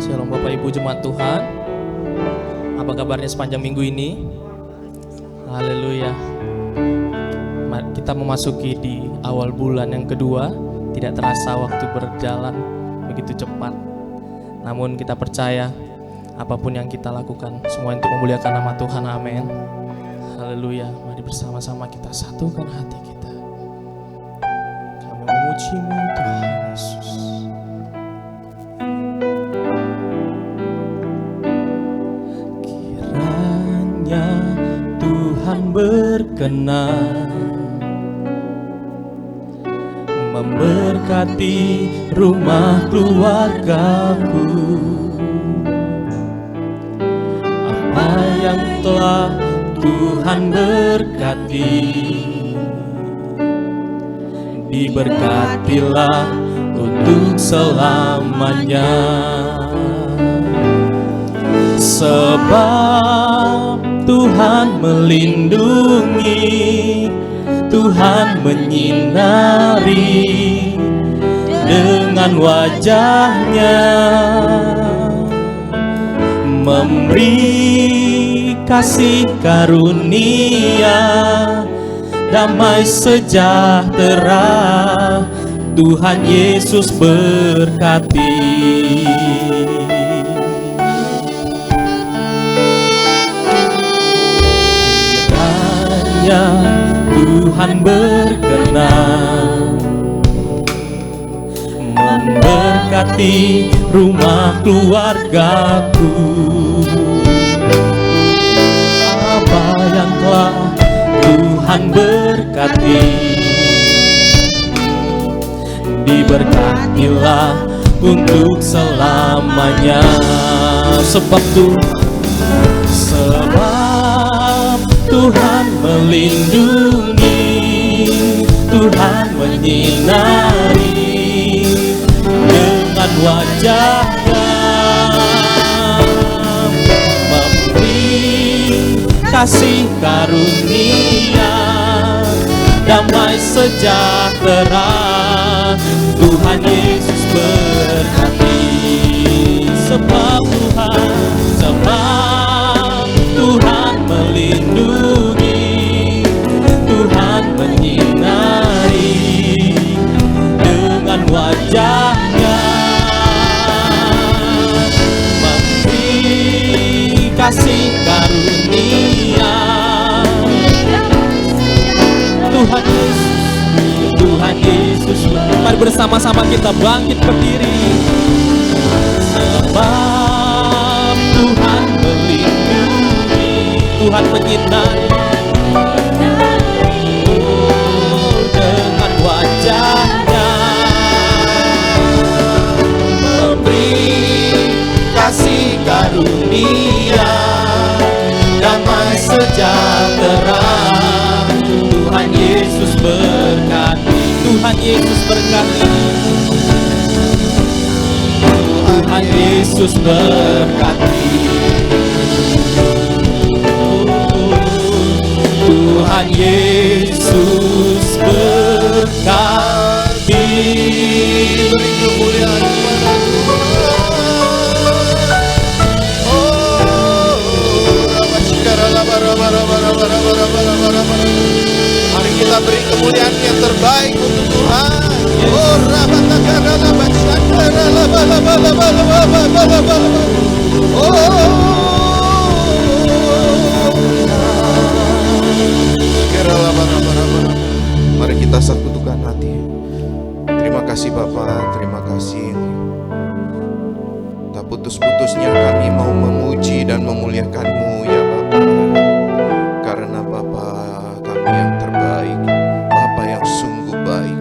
Shalom Bapak Ibu Jemaat Tuhan. Apa kabarnya sepanjang minggu ini? Haleluya. Kita memasuki di awal bulan yang kedua. Tidak terasa waktu berjalan begitu cepat. Namun kita percaya apapun yang kita lakukan semua untuk memuliakan nama Tuhan. Amin. Haleluya. Mari bersama-sama kita satukan hati kita. Kami memuji-Mu Tuhan Yesus. Kiranya Tuhan berkenan memberkati rumah keluargaku. Apa yang telah Tuhan berkati, diberkatilah untuk selamanya. Sebab Tuhan melindungi, Tuhan menyinari dengan wajah-Nya, memberi kasih karunia, damai sejahtera. Tuhan Yesus berkati. Kiranya Tuhan berkenan memberkati rumah keluargaku. Apa yang telah Tuhan berkati, diberkatilah untuk selamanya. Sebab Tuhan melindungi, Tuhan menyinari dengan wajah-Nya, memberi kasih karunia, damai sejahtera. Tuhan Yesus berkati. Sebab Tuhan melindungi, Tuhan menyinari dengan wajah-Nya, memberi kasih karunia. Tuhan Yesus, mari bersama-sama kita bangkit berdiri. Sebab Tuhan melindungi, Tuhan menyinari dengan wajah-Nya, memberi kasih karunia, damai sejahtera. Tuhan Yesus berkati. Tuhan Yesus berkati. Tuhan Yesus berkati. Tuhan Yesus berkati. Beri kemuliaan kepada Tuhan. Mari kita beri kemuliaan yang terbaik untuk Tuhan. Oh, rabatakara labashakara labalabalabalabalabalabala. Mari kita satukan hati. Terima kasih Bapa, terima kasih. Tak putus-putusnya kami mau memuji dan memuliakan-Mu ya Bapa. Karena Bapa kami yang terbaik, Bapa yang sungguh baik,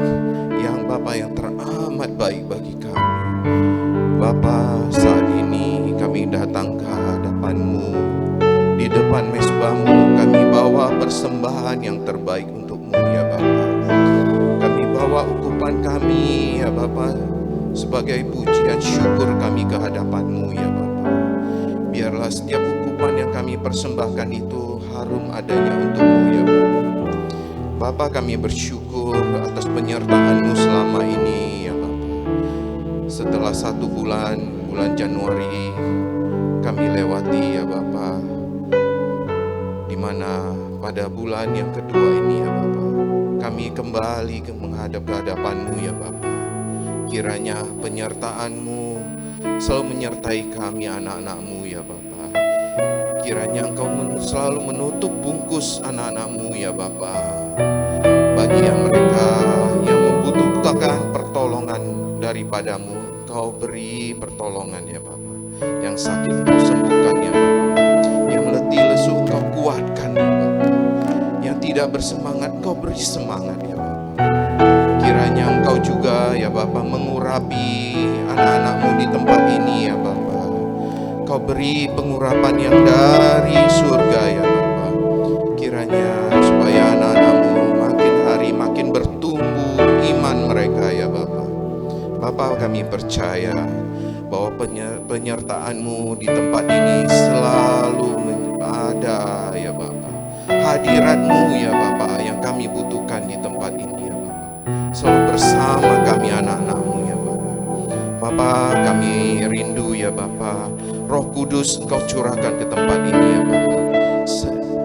yang Bapa yang teramat baik bagi kami. Bapa, saat ini kami datang ke hadapan-Mu. Di depan mezbah-Mu kami bawa persembahan yang terbaik untuk-Mu ya Bapa. Kami bawa ukupan kami ya Bapa, sebagai pujian syukur kami ke hadapan-Mu ya Bapa. Biarlah setiap ukupan yang kami persembahkan itu harum adanya untuk-Mu ya Bapa. Bapa, kami bersyukur atas penyertaan-Mu selama ini ya Bapa. setelah 1 bulan Januari kami lewati ya Bapa, di mana pada bulan yang kedua ini ya Bapa, kami kembali menghadap ke hadapan-Mu ya Bapa. Kiranya penyertaan-Mu selalu menyertai kami anak-anak-Mu ya Bapa. Kiranya Engkau selalu menutup bungkus anak-anak-Mu ya Bapa. Bagi yang mereka yang membutuhkan pertolongan daripada-Mu, Engkau beri pertolongan ya Bapa. Yang sakit Engkau sembuhkan ya Bapa. Yang letih lesu Engkau kuatkan ya Bapa. Yang tidak bersemangat Engkau beri semangat ya Bapa. Kiranya Engkau juga ya Bapa mengurapi anak-anak-Mu di tempat ini ya Bapa. Engkau beri pengurapan yang dari surga ya Bapa. Kiranya supaya anak-anak-Mu makin hari makin bertumbuh iman mereka ya Bapa. Bapa, kami percaya bahwa penyertaan-Mu di tempat ini selalu ada ya Bapa. Hadirat-Mu ya Bapa yang kami butuhkan di tempat ini ya Bapa. Selalu bersama kami anak-anak-Mu ya Bapa. Bapa, kami rindu ya Bapa, Roh Kudus Engkau curahkan ke tempat ini ya Bapa.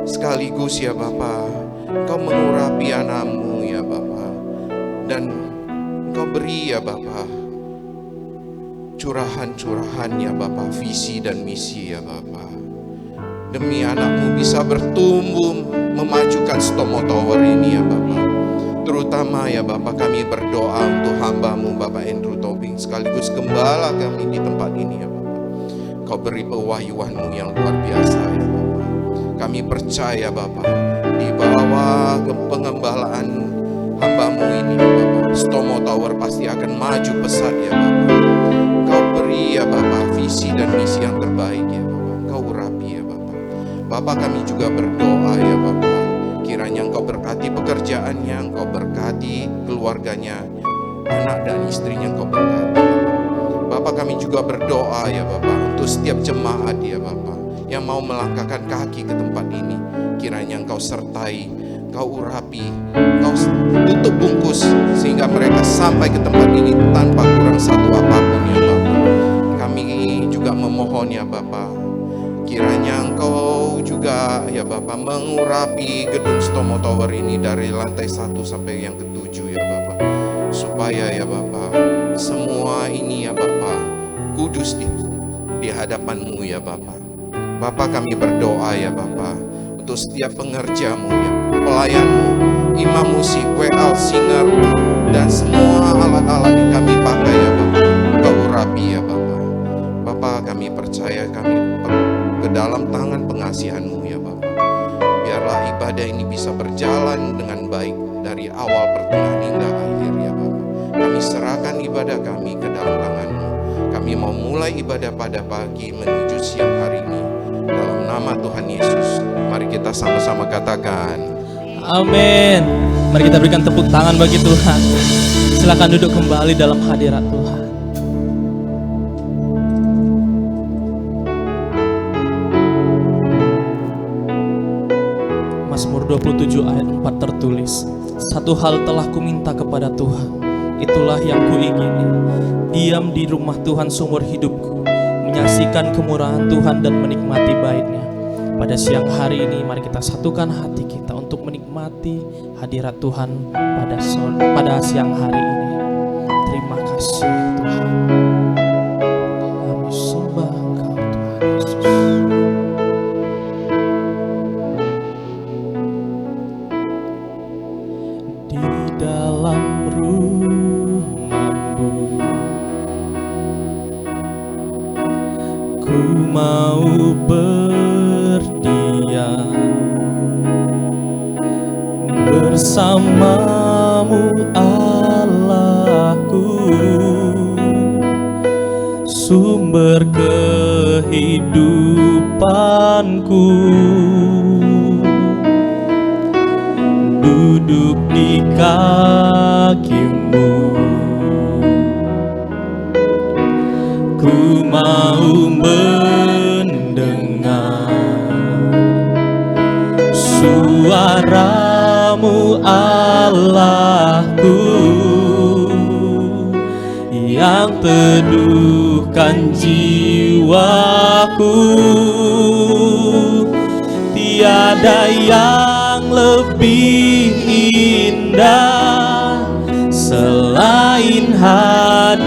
Sekaligus ya Bapa, Engkau mengurapi anak-Mu ya Bapa. Dan Engkau beri ya Bapa curahan-curahan ya Bapa, visi dan misi ya Bapa. Demi anak-Mu bisa bertumbuh memajukan Stomo Tower ini ya Bapa. Terutama ya Bapa, kami berdoa untuk hamba-Mu Bapak Andrew Tobing sekaligus gembala kami di tempat ini ya Bapa. Kau beri pewahyuan-Mu yang luar biasa ya Bapa. Kami percaya Bapa, di bawah pengembalaan hamba-Mu ini ya Bapa, Stomo Tower pasti akan maju pesat ya Bapa. Kau beri ya Bapa visi dan misi yang terbaik ya Bapa. Kau urapi ya Bapa. Bapa, kami juga berdoa ya Bapa, kiranya Engkau berkati pekerjaannya, Engkau berkati keluarganya, anak dan istrinya Engkau berkati. Bapa, kami juga berdoa ya Bapa untuk setiap jemaat ya Bapa yang mau melangkahkan kaki ke tempat ini. Kiranya Engkau sertai, Engkau urapi, Engkau tutup bungkus sehingga mereka sampai ke tempat ini tanpa kurang satu apapun ya Bapa. Kami juga memohon ya Bapa, kiranya Engkau juga ya Bapa mengurapi gedung Stomo Tower ini dari lantai 1 sampai yang ke-7 ya Bapa. Supaya ya Bapa, semua ini ya Bapa kudus di hadapan-Mu ya Bapa. Bapa, kami berdoa ya Bapa untuk setiap pengerja-Mu ya, pelayan-Mu, imam musik, WL, singer, dan semua alat-alat yang kami pakai ya Bapa. Engkau urapi ya Bapa. Bapa, kami percaya kami ke dalam tangan pengasihan-Mu ya Bapa. Biarlah ibadah ini bisa berjalan dengan baik dari awal, pertengahan hingga akhir ya Bapa. Kami serahkan ibadah kami ke dalam tangan-Mu. Kami mau mulai ibadah pada pagi menuju siang hari ini. Dalam nama Tuhan Yesus, mari kita sama-sama katakan amin. Mari kita berikan tepuk tangan bagi Tuhan. Silakan duduk kembali dalam hadirat Tuhan. Mazmur 27 ayat 4 tertulis, satu hal telah kuminta kepada Tuhan, itulah yang kuingini, diam di rumah Tuhan seumur hidupku, menyaksikan kemurahan Tuhan dan menikmati bait-Nya. Pada siang hari ini mari kita satukan hati kita untuk menikmati hadirat Tuhan pada siang hari ini. Terima kasih Tuhan. Kami sembah Engkau Tuhan Yesus. Di dalam rumah-Mu ku mau berdiam bersama-Mu Allahku, sumber kehidupanku. Duduk di kaki-Mu, ku mau mendengar suara-Mu Allahku yang teduhkan jiwaku. Tiada yang lebih indah selain hadirat-Mu.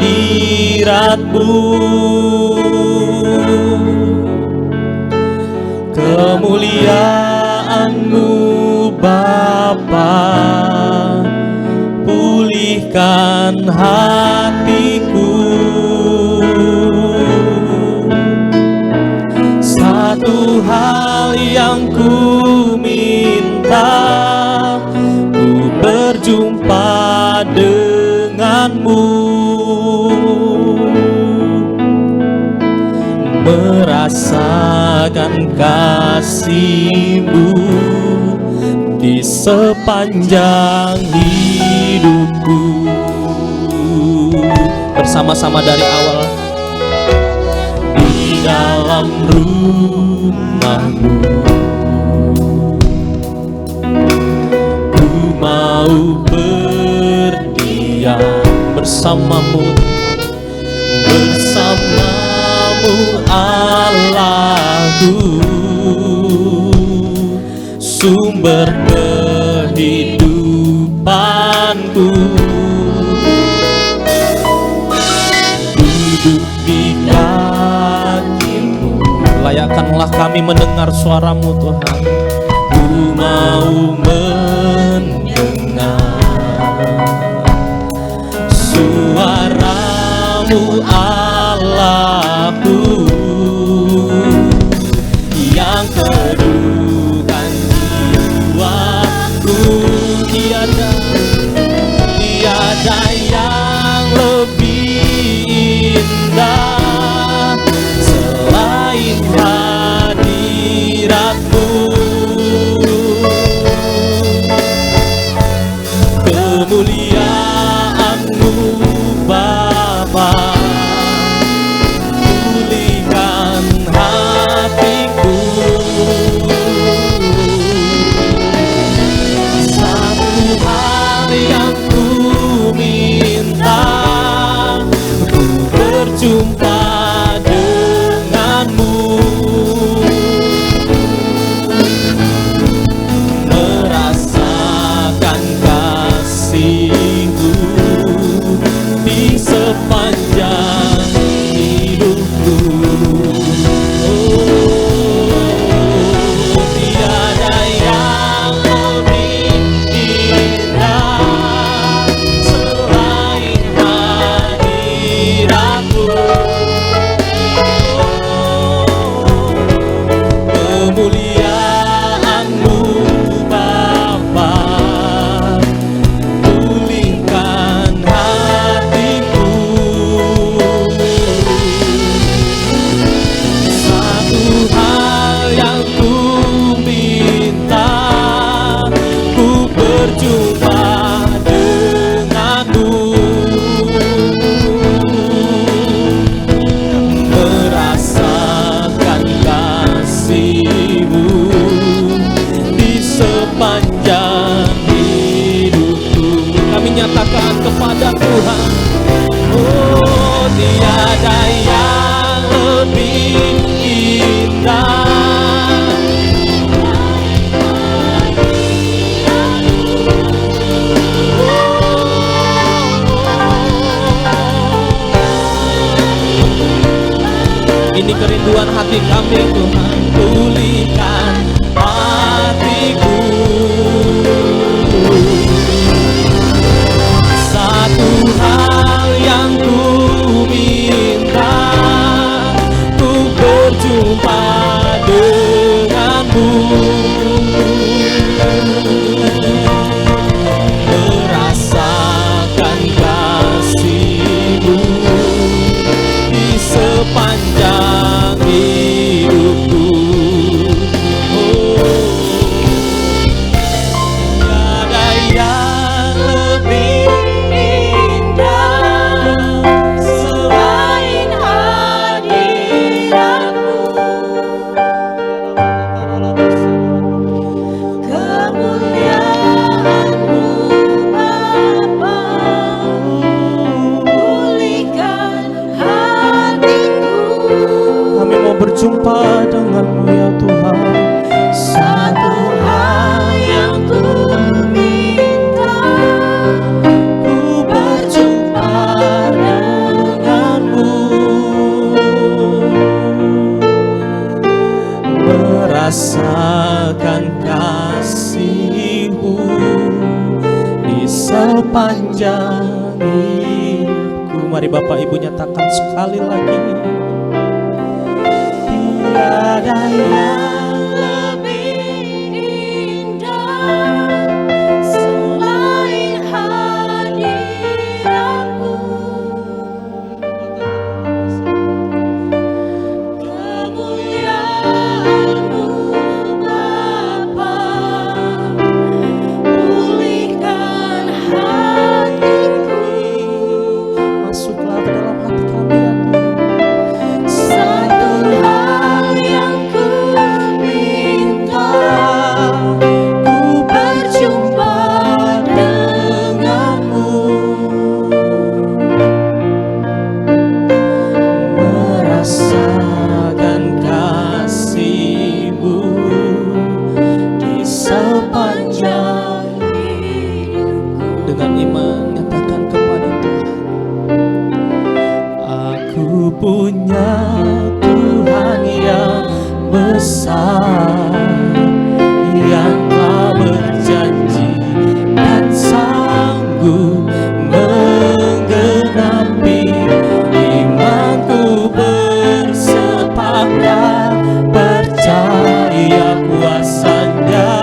Kemuliaan-Mu Bapa, pulihkan hatiku. Satu hal yang ku minta, ku berjumpa dengan-Mu, merasakan kasih-Mu di sepanjang hidupku. Bersama-sama dari awal. Di dalam rumah-Mu ku mau berdiam bersama-Mu, bersama-Mu Allahku, sumber kehidupanku. Duduk di kaki-Mu, layakkanlah kami mendengar suara-Mu Tuhan. Ku mau mendengar suara-Mu Allahku, yang teduhkan jiwaku. Tiada yang lebih indah selain hadirat-Mu. Kemuliaan-Mu Bapa, pulihkan hatiku. Satu hal yang ku minta, ku berjumpa dengan-Mu, merasakan kasih-Mu di sepanjang hidupku. Oh, tiada yang lebih indah selain hadirat-Mu. Kemuliaan-Mu Bapa, pulihkan hatiku. Satu hal yang ku minta, ku berjumpa dengan-Mu, merasakan kasih-Mu di sepanjang hidupku. Kami nyatakan kepada Tuhan, oh tiada yang lebih indah ini kerinduan hati kami Tuhan, pulihkan hatiku. Satu hal yang ku minta, ku berjumpa dengan-Mu, merasakan kasih-Mu di sepanjang hidupku. Oh, berjumpa denganmu ya Tuhan. Satu hal yang ku minta, ku berjumpa denganmu, merasakan kasih-Mu di sepanjang hidupku. Mari Bapak Ibu nyatakan sekali lagi. tiada yang lebih indah selain hadiratmu. Kemuliaan-Mu Bapa, pulihkan hatiku. Masuklah ke dalam hati kami ya Tuhan. Satu hal yang ku minta, ku berjumpa denganmu, Merasakan kasih-Mu di sepanjang hidupku. dengan iman nyatakan kepada Tuhan. Aku punya Tuhan yang besar, yang telah berjanji dan sanggup menggenapi imanku. Bersepakat percaya kuasa-Nya,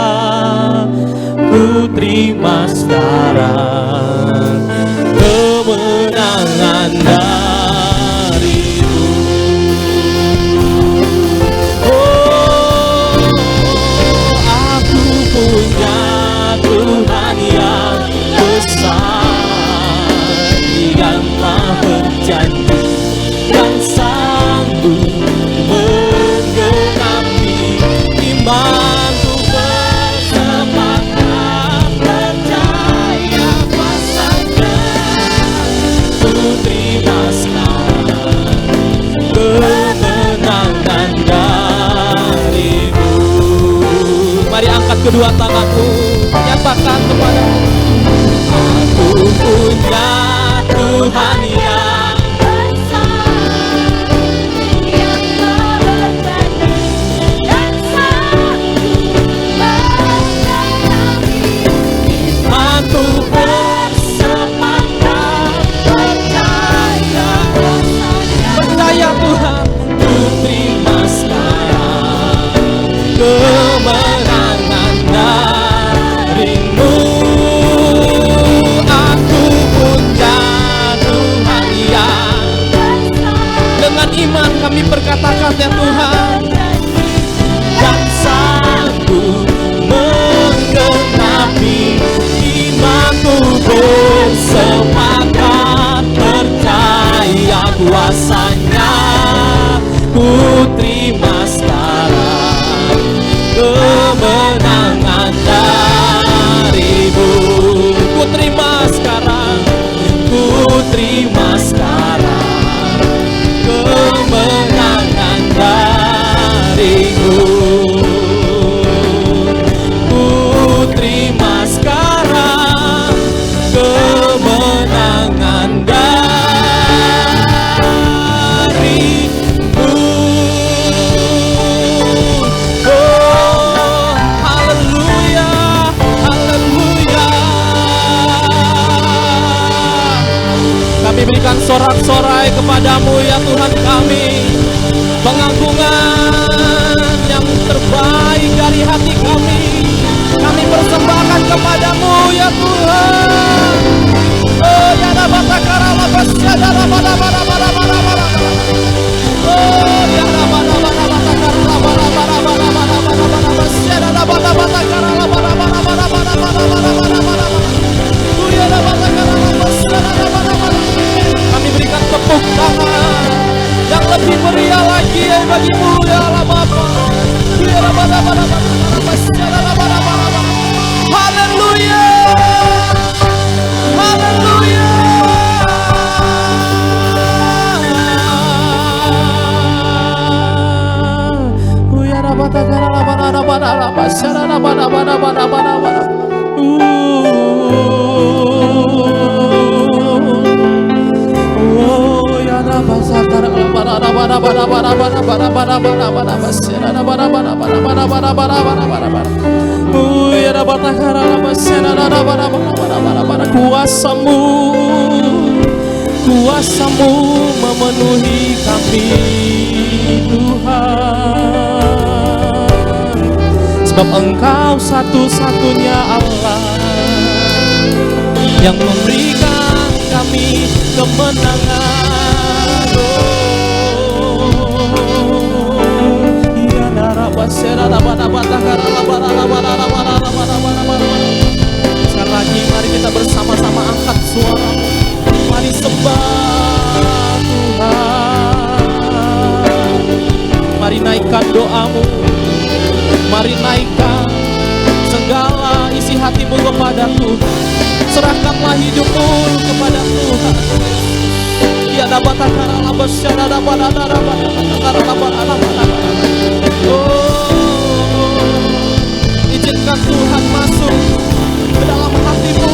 ku terima sekarang kemenangan dari-Mu. Oh, aku punya Tuhan yang besar, yang telah berjanji dan sanggup menggenapi imanku. Bersepakat percaya kuasa-Nya, ku terima sekarang kemenangan dari-Mu. Mari angkat kedua tanganmu, nyatakan kepada aku punya Tuhan yang Besar, yang telah berjanji dan sanggup menggenapi imanku. bersepakat percaya kuasa-Nya. Percaya Tuhan, ku terima sekarang kemenangan dari-Mu. Aku punya Tuhan yang dengan iman kami berkatakan ya Tuhan, dan sanggup menggenapi imanku. Bersepakat percaya kuasa-Nya, ku terima sekarang kemenangan dari-Mu. Ku terima sekarang, ku terima sekarang kemenangan dari-Mu. Ku terima sekarang kemenangan dari-Mu. Oh, haleluya, haleluya. Kami berikan sorak-sorai kepadamu ya Tuhan kami, pengagungan yang terbaik dari hati kami. Kami persembahkan kepadamu ya Tuhan. Oh ya rabata karala basyada rabata bara bara bara bara. Oh ya rabata bara bara karala bara bara bara bara bara basyada rabata bara karala bara bara bara bara bara bara. Oh ya rabata karala basyada rabata bara. Kami berikan tepuk tangan yang lebih meriah lagi bagimu ya Allah Bapa. Ya rabata bara bara basyada rabata bara bara. Haleluya. Haleluya. Kuasamu memenuhi kami Tuhan, sebab Engkau satu-satunya Allah yang memberikan kami kemenangan. Sekali lagi mari kita bersama-sama angkat suara, mari sembah Tuhan, mari naikkan doamu, mari naikkan segala isi hatimu kepada Tuhan, serahkanlah hidupmu kepada Tuhan. Ya dapat izinkan Tuhan masuk ke dalam hatimu.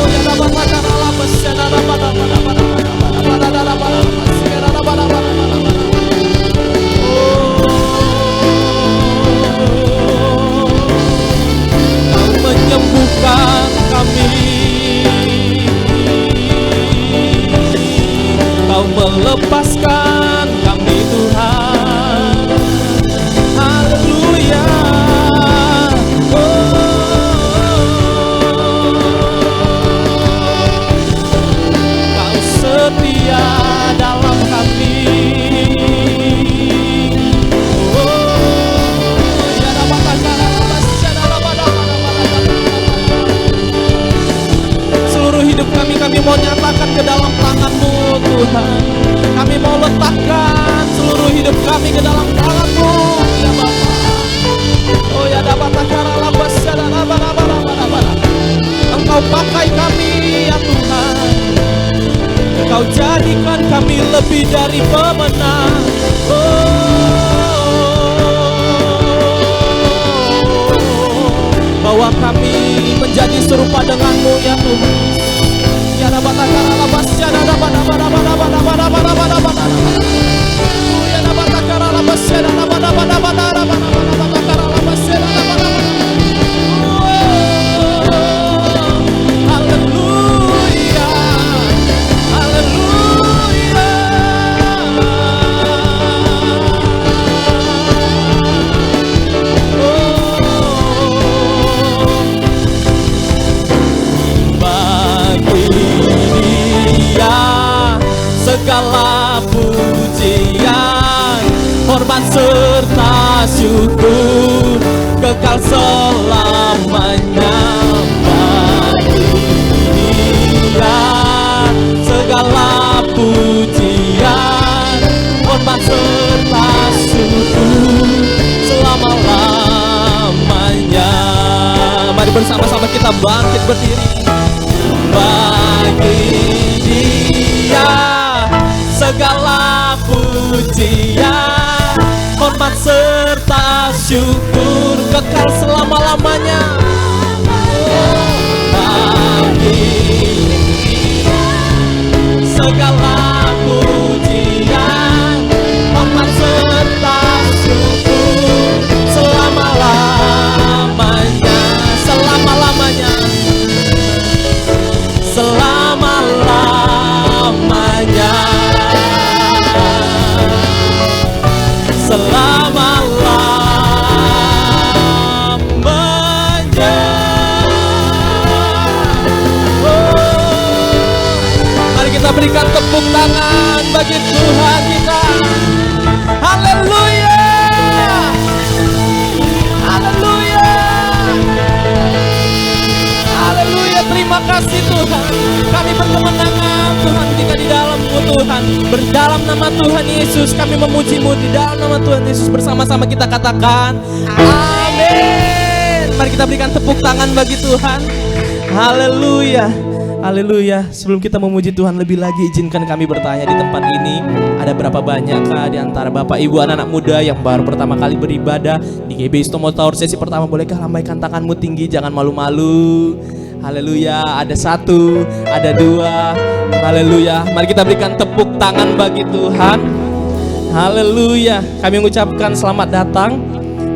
Ya dapat Kau menyembuhkan kami, Kau melepaskan kami Tuhan. Haleluya. Kau setia dalam kami. Seluruh hidup kami mau nyatakan ke dalam tangan-Mu Tuhan. Kami mau letakkan seluruh hidup kami ke dalam tangan-Mu ya Bapa. Oh ya dapat Engkau pakai kami ya Tuhan. Engkau jadikan kami lebih dari pemenang. Bawa kami menjadi serupa dengan-Mu ya Tuhan. Ya dapat segala pujian, hormat serta syukur kekal selamanya bagi Dia. Segala pujian, hormat serta syukur selama-lamanya. Mari bersama-sama kita bangkit berdiri. Bagi Dia segala pujian, hormat serta syukur kekal selama-lamanya. Bagi segala pujian, hormat serta syukur selama-lamanya, selama-lamanya, selama-lamanya, selama-lamanya. Mari kita berikan tepuk tangan bagi Tuhan kita. Haleluya, haleluya, haleluya. Terima kasih Tuhan, kami berkemenangan Tuhan ketika di dalam-Mu Tuhan. Berdalam nama Tuhan Yesus kami memuji-Mu. Di dalam nama Tuhan Yesus bersama-sama kita katakan amin. Mari kita berikan tepuk tangan bagi Tuhan. Haleluya. Haleluya. Sebelum kita memuji Tuhan lebih lagi, izinkan kami bertanya di tempat ini, ada berapa banyakkah di antara Bapak Ibu anak-anak muda yang baru pertama kali beribadah di GBI Stomo Tower sesi pertama? Bolehkah lambaikan tanganmu tinggi, jangan malu-malu. Haleluya. Ada 1, ada 2. Haleluya. Mari kita berikan tepuk tangan bagi Tuhan. Haleluya. Kami mengucapkan selamat datang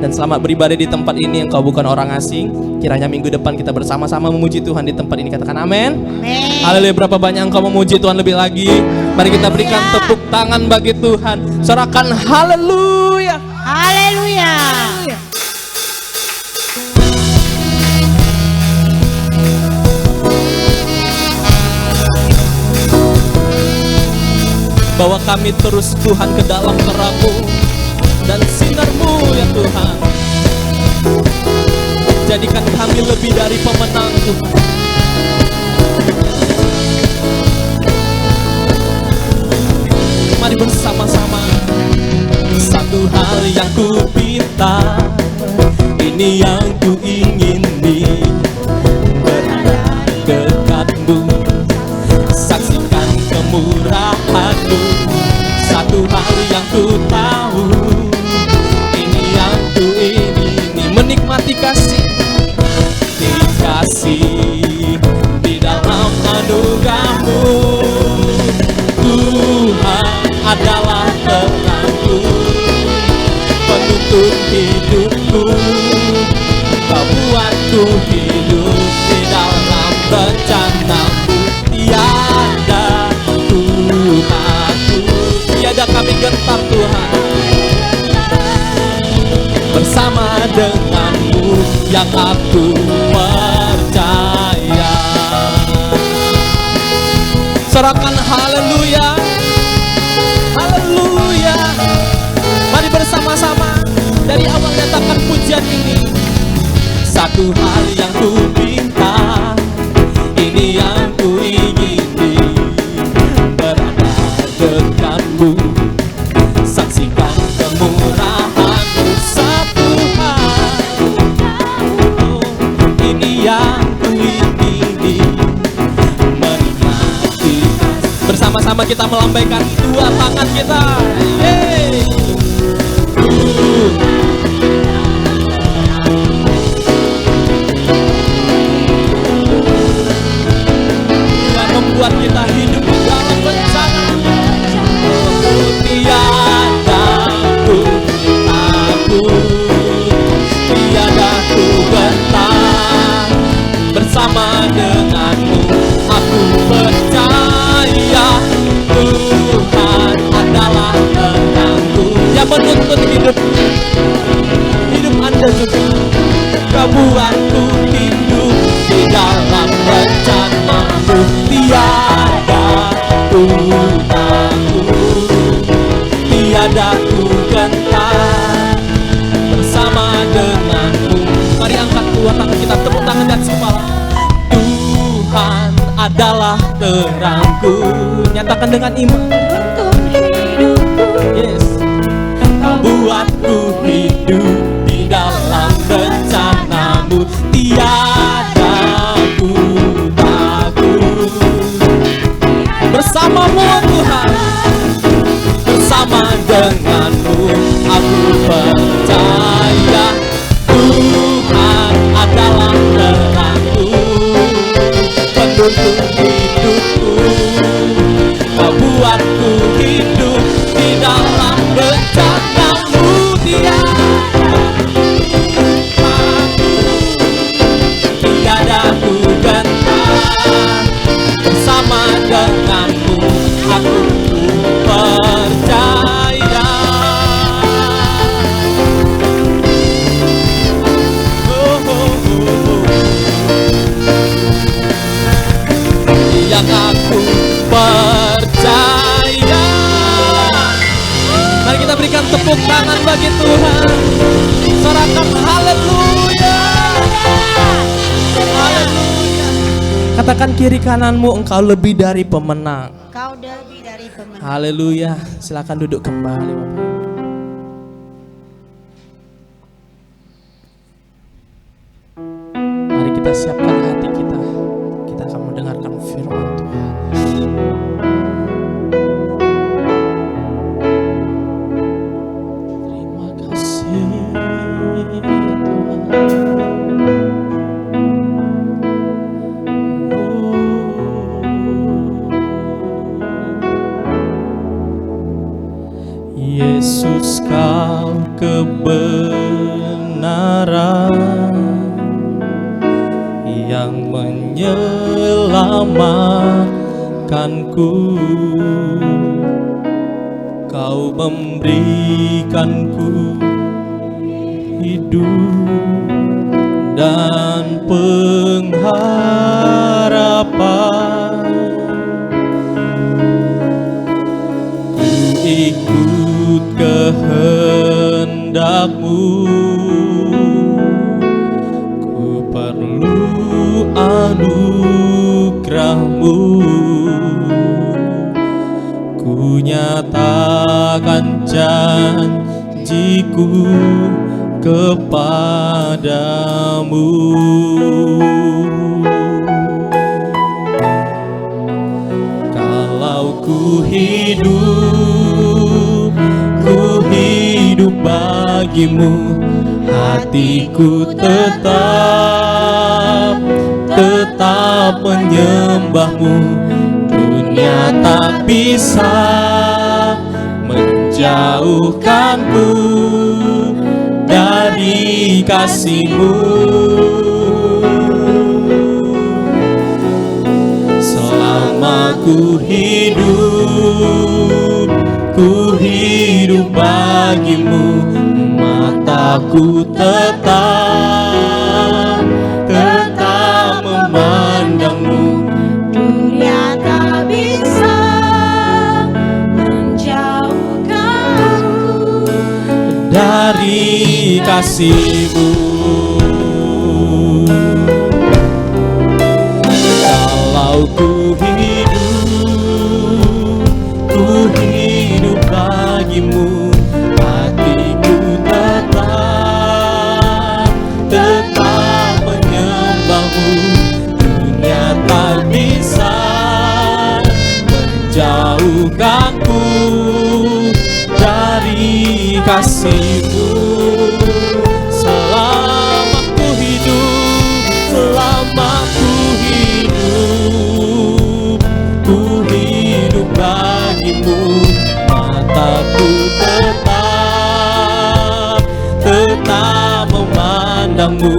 dan selamat beribadah di tempat ini. Engkau bukan orang asing. Kiranya minggu depan kita bersama-sama memuji Tuhan di tempat ini. Katakan amin. Haleluya. Berapa banyak engkau memuji Tuhan lebih lagi? Mari kita berikan tepuk tangan bagi Tuhan. Sorakan haleluya. Haleluya. Bawa kami terus Tuhan ke dalam terang-Mu dan sinar-Mu ya Tuhan. Jadikan kami lebih dari pemenang Tuhan. Mari bersama-sama. Satu hal yang ku pinta, ini yang ku ingini, berada dekat-Mu, saksikan kemurahan-Mu. Satu hal yang ku tahu, ini yang ku ingini, menikmati kasih di dalam anugerah-Mu. Tuhan adalah terang-Ku, penuntun hidupku. Kau buatku hidup di dalam rencana-Mu. Tiada Tuhanku, tiada kami gentar Tuhan. Bersama dengan-Mu yang aku percaya. Sorakan haleluya. Haleluya. Mari bersama-sama dari awal nyatakan pujian ini. Satu hal yang ku minta, ini yang ku ingini, berada dekat-Mu, saksikan kemurahan-Mu. Satu hal, ini yang ku ingini, menikmati. Bersama-sama kita melambaikan dua tangan kita. Yeay. Tuhan membuat kita hidup di dalam bencana. Tiada aku, tiada ku gentar. Bersama dengan-Mu aku percaya. Tuhan adalah terang-Ku yang menuntun hidup Anda juga. Kau buatku hidup di dalam rencana-Mu. Tiada Tuhanku, tiada ku gentar. Bersama dengan-Mu. Mari angkat dua tangan kita, tepuk tangan dan kepala. Tuhan adalah terang-Ku. Nyatakan dengan iman. Yes. Kau buatku hidup di dalam rencana-Mu. Tiada ku takut. Bersama-Mu Tuhan, bersama dengan-Mu aku percaya. Tuhan adalah terang-Ku, penuntun hidupku. Kau buatku hidup di dalam rencana-Mu. Tiada ku gentar. Bersama dengan-Mu aku percaya. Yang aku percaya. Mari kita berikan tepuk tangan bagi Tuhan. Sorakan haleluya. Haleluya. Katakan kiri kananmu, engkau lebih dari pemenang. Kau lebih dari pemenang. Haleluya. Silakan duduk kembali Bapak. Mari kita siapkan hati kita. Kita akan mendengarkan firman Yesus, kau kebenaran yang menyelamatkanku. Kau memberikanku hidup dan pengharapan. Ku ikut kehendak-Mu, ku perlu anugerah-Mu. Ku nyatakan janjiku kepadamu. Kalau ku hidup bagimu, hatiku tetap menyembah-Mu. Dunia tak bisa menjauhkanku dari kasih-Mu. Selama ku hidup bagimu, mataku tetap memandang-Mu. Dunia tak bisa menjauhkanku dari kasih-Mu. Kalau ku hidup bagimu, hatiku tetap menyembah-Mu. Dunia tak bisa menjauhkanku dari kasih-Mu. Selama ku hidup bagimu, mataku tetap memandang-Mu.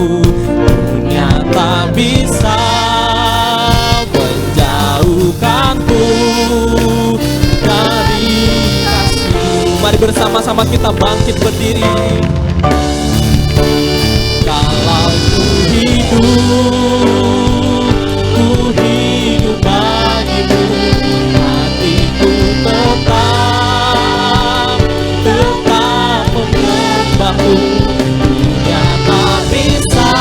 Dunia tak bisa menjauhkanku dari kasih-Mu. Mari bersama-sama kita bangkit berdiri. Kalau ku hidup bagimu, hatiku tetap menyembah-Mu. Dunia tak bisa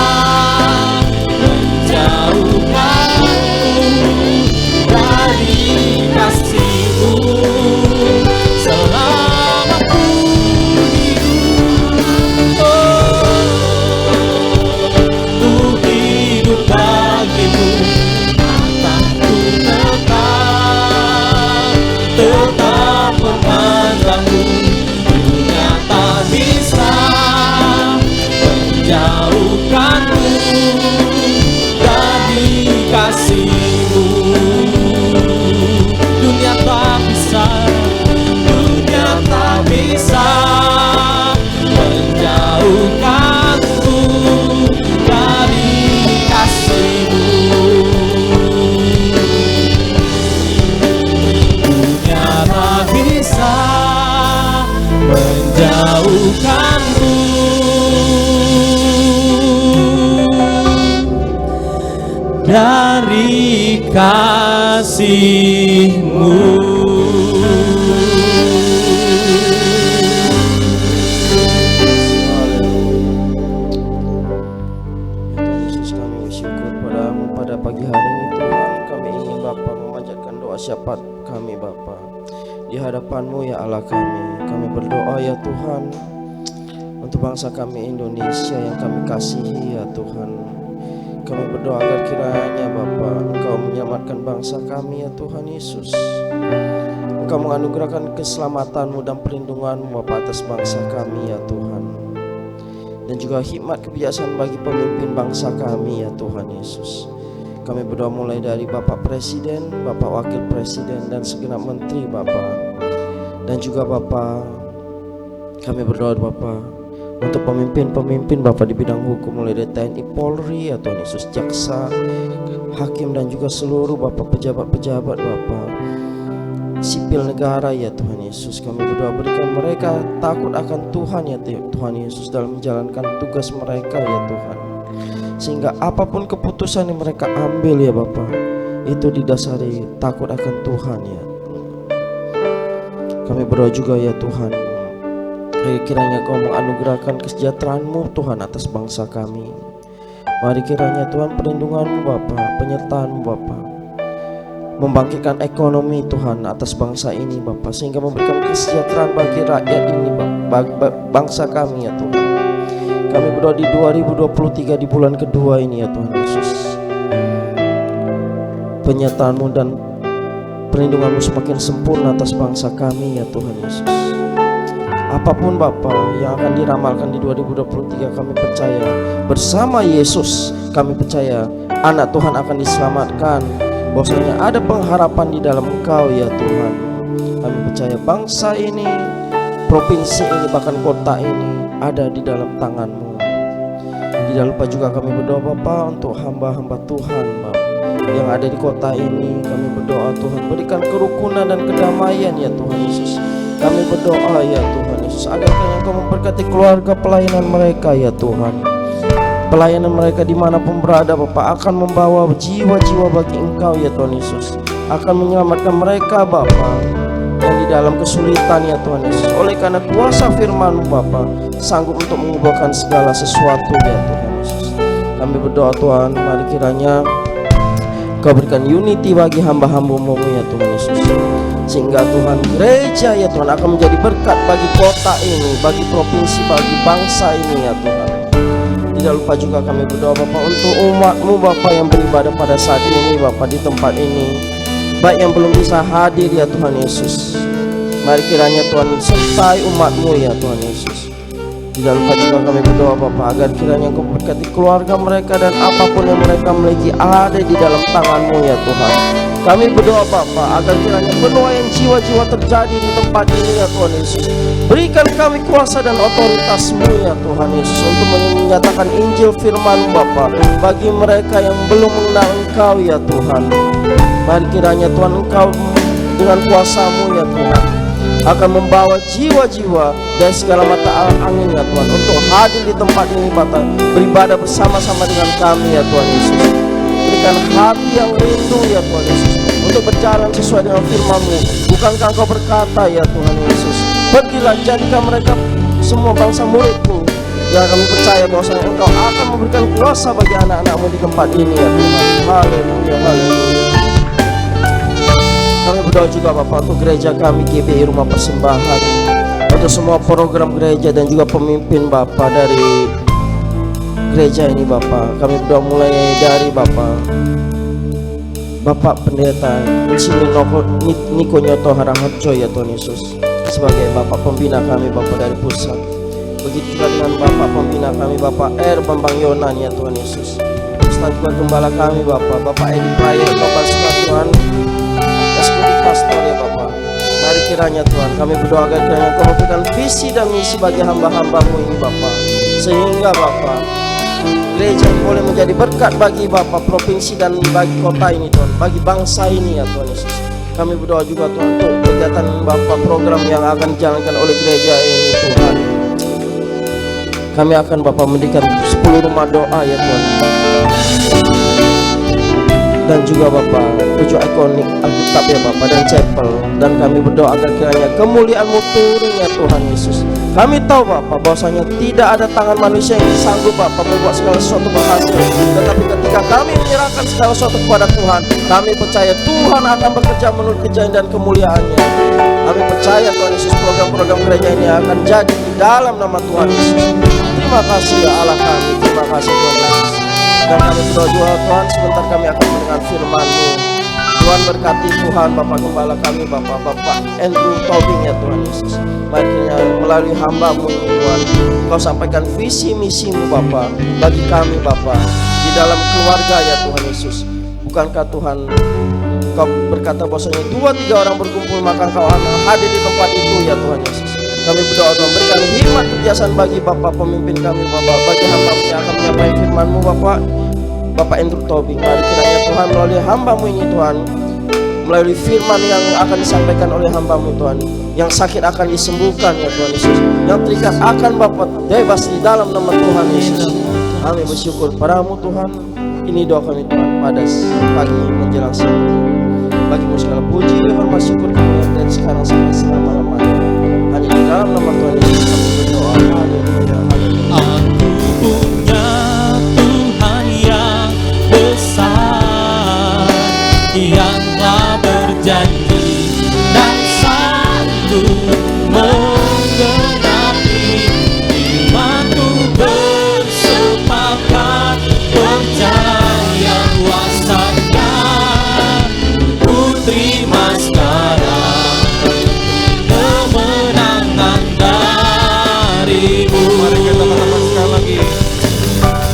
menjauhkanku dari kasih-Mu. Selama ku hidup bagimu, mataku tetap memandang-Mu. Dunia tak bisa menjauhkanku dari kasih-Mu. Dunia tak bisa menjauhkanku dari kasih-Mu. Dunia tak bisa menjauhkanku dari kasih-Mu. Pada pagi hari ini Tuhan, kami ingin Bapa memanjatkan doa syafaat kami Bapa di hadapan-Mu ya Allah kami. Kami berdoa ya Tuhan untuk bangsa kami Indonesia yang kami kasihi ya Tuhan. Kami berdoa agar kiranya Bapa Engkau menyelamatkan bangsa kami ya Tuhan Yesus. Engkau menganugerahkan keselamatan-Mu dan perlindungan-Mu Bapa atas bangsa kami ya Tuhan. Dan juga hikmat kebijaksanaan bagi pemimpin bangsa kami ya Tuhan Yesus. Kami berdoa mulai dari Bapak Presiden, Bapak Wakil Presiden, dan segenap menteri Bapak, dan juga Bapak Kami berdoa Bapa untuk pemimpin-pemimpin Bapa di bidang hukum, mulai dari TNI, Polri, ya Tuhan Yesus, jaksa, hakim, dan juga seluruh Bapa pejabat-pejabat Bapa sipil negara, ya Tuhan Yesus. Kami berdoa berikan mereka takut akan Tuhan, ya Tuhan Yesus, dalam menjalankan tugas mereka, ya Tuhan, sehingga apapun keputusan yang mereka ambil, ya Bapa, itu didasari takut akan Tuhan, ya. Kami berdoa juga, ya Tuhan, kiranya Kau menganugerahkan kesejahteraan-Mu Tuhan atas bangsa kami. Mari kiranya Tuhan perlindungan-Mu Bapa, penyertaan-Mu Bapa, membangkitkan ekonomi Tuhan atas bangsa ini Bapa, sehingga memberikan kesejahteraan bagi rakyat ini bangsa kami, ya Tuhan. Kami berdoa di 2023 di bulan kedua ini, ya Tuhan Yesus, penyertaan-Mu dan perlindungan-Mu semakin sempurna atas bangsa kami, ya Tuhan Yesus. Apapun Bapa yang akan diramalkan di 2023, kami percaya bersama Yesus, kami percaya anak Tuhan akan diselamatkan, bahwasanya ada pengharapan di dalam Engkau, ya Tuhan. Kami percaya bangsa ini, provinsi ini, bahkan kota ini ada di dalam tangan-Mu. Tidak lupa juga kami berdoa Bapa untuk hamba-hamba Tuhan Bapa yang ada di kota ini. Kami berdoa Tuhan berikan kerukunan dan kedamaian, ya Tuhan Yesus. Kami berdoa, ya Tuhan Yesus, agar Kau memberkati keluarga pelayanan mereka, ya Tuhan. Pelayanan mereka dimanapun berada Bapa akan membawa jiwa-jiwa bagi Engkau, ya Tuhan Yesus, akan menyelamatkan mereka Bapa yang di dalam kesulitan, ya Tuhan Yesus. Oleh karena kuasa firman-Mu Bapa sanggup untuk mengubahkan segala sesuatu, ya Tuhan Yesus. Kami berdoa Tuhan, mari kiranya Kau berikan unity bagi hamba-hamba-Mu, ya Tuhan Yesus, sehingga Tuhan gereja, ya Tuhan, akan menjadi berkat bagi kota ini, bagi provinsi, bagi bangsa ini, ya Tuhan. Tidak lupa juga kami berdoa Bapa untuk umat-Mu Bapa yang beribadah pada saat ini Bapa di tempat ini, baik yang belum bisa hadir, ya Tuhan Yesus. Mari kiranya Tuhan sertai umat-Mu, ya Tuhan Yesus. Tidak lupa juga kami berdoa Bapa agar kiranya Kau berkati keluarga mereka dan apapun yang mereka miliki ada di dalam tangan-Mu, ya Tuhan. Kami berdoa Bapa agar kiranya penuaian jiwa-jiwa terjadi di tempat ini, ya Tuhan Yesus. Berikan kami kuasa dan otoritas-Mu, ya Tuhan Yesus, untuk menyatakan Injil firman-Mu Bapa bagi mereka yang belum mengenal Engkau, ya Tuhan. Mari kiranya Tuhan Engkau dengan kuasa-Mu, ya Tuhan, akan membawa jiwa-jiwa dari segala mata angin, ya Tuhan, untuk hadir di tempat ini Bapa, beribadah bersama-sama dengan kami, ya Tuhan Yesus. Berikan hati yang rindu, ya Tuhan Yesus, untuk berjalan sesuai dengan firman-Mu. Bukankah Engkau berkata, ya Tuhan Yesus, pergilah jadikan mereka semua bangsa murid-Mu. Ya, kami percaya bahwasanya Engkau akan memberikan kuasa bagi anak-anak-Mu di tempat ini, ya Tuhan. Haleluya, haleluya. Kami berdoa juga Bapak untuk gereja kami GBI Rumah Persembahan, untuk semua program gereja dan juga pemimpin Bapak dari gereja ini Bapak. Kami berdoa mulai dari Bapak Pendeta Insinyur Niko Nyoto Haraharjo, ya Tuhan Yesus, sebagai Bapak pembina kami Bapak dari pusat. Begitu juga dengan Bapak pembina kami Bapak Bambang Yonan, ya Tuhan Yesus. Ustaz Gembala kami Bapak Edi Prayo, Bapak Tuhan Eksekutif Pastor, ya Bapak. Mari kiranya Tuhan kami berdoa agar kiranya Kau memberikan visi dan misi bagi hamba-hamba-Mu ini Bapak, sehingga Bapak gereja boleh menjadi berkat bagi Bapak provinsi dan bagi kota ini Tuhan, bagi bangsa ini, ya Tuhan Yesus. Kami berdoa juga Tuhan untuk kegiatan Bapak program yang akan dijalankan oleh gereja ini Tuhan. Kami akan Bapak mendirikan 10 rumah doa, ya Tuhan, dan juga Bapak 7 ikonik Alkitab, ya Bapak, dan chapel. Dan kami berdoa agar kiranya kemuliaan-Mu turun, ya Tuhan Yesus. Kami tahu Bapak bahwasanya tidak ada tangan manusia yang sanggup Bapak membuat segala sesuatu berhasil. Tetapi ketika kami menyerahkan segala sesuatu kepada Tuhan, kami percaya Tuhan akan bekerja menurut kejayaan dan kemuliaan-Nya. Kami percaya Tuhan Yesus program-program gereja ini akan jadi di dalam nama Tuhan Yesus. Terima kasih, ya Allah kami. Terima kasih Tuhan Yesus. Dan kami berdoa juga Tuhan, sebentar kami akan mendengar firman-Mu. Tuhan berkati Tuhan Bapak Gembala kami Bapak Andrew Tobing, ya Tuhan Yesus. Mari kiranya melalui hamba-Mu ini Tuhan, Kau sampaikan visi misi-Mu Bapak bagi kami Bapak di dalam keluarga, ya Tuhan Yesus. Bukankah Tuhan Kau berkata bahwasanya 2-3 orang berkumpul maka Engkau akan hadir di tempat itu, ya Tuhan Yesus. Kami berdoa Tuhan berikan hikmat kebiasaan bagi Bapak pemimpin kami Bapak, bagi hamba yang akan menyampaikan firman-Mu Bapak, Bapak Andrew Tobing. Mari kiranya Tuhan melalui hamba-Mu ini Tuhan, melalui firman yang akan disampaikan oleh hamba-Mu Tuhan, yang sakit akan disembuhkan ya Tuhan Yesus, yang terikat akan Bapak bebas di dalam nama Tuhan Yesus. Kami bersyukur padamu Tuhan. Ini doa kami Tuhan pada pagi menjelang siang. Bagi-Mu segala puji, hormat, syukur kami dari sekarang sampai selama-lamanya. Hanya di dalam nama Tuhan Yesus kami berdoa. Haleluya. Aku punya Tuhan yang besar, yang telah berjanji dan sanggup menggenapi imanku, bersepakat percaya kuasanya. Ku terima sekarang kemenangan darimu. Mari kita katakan sekali lagi.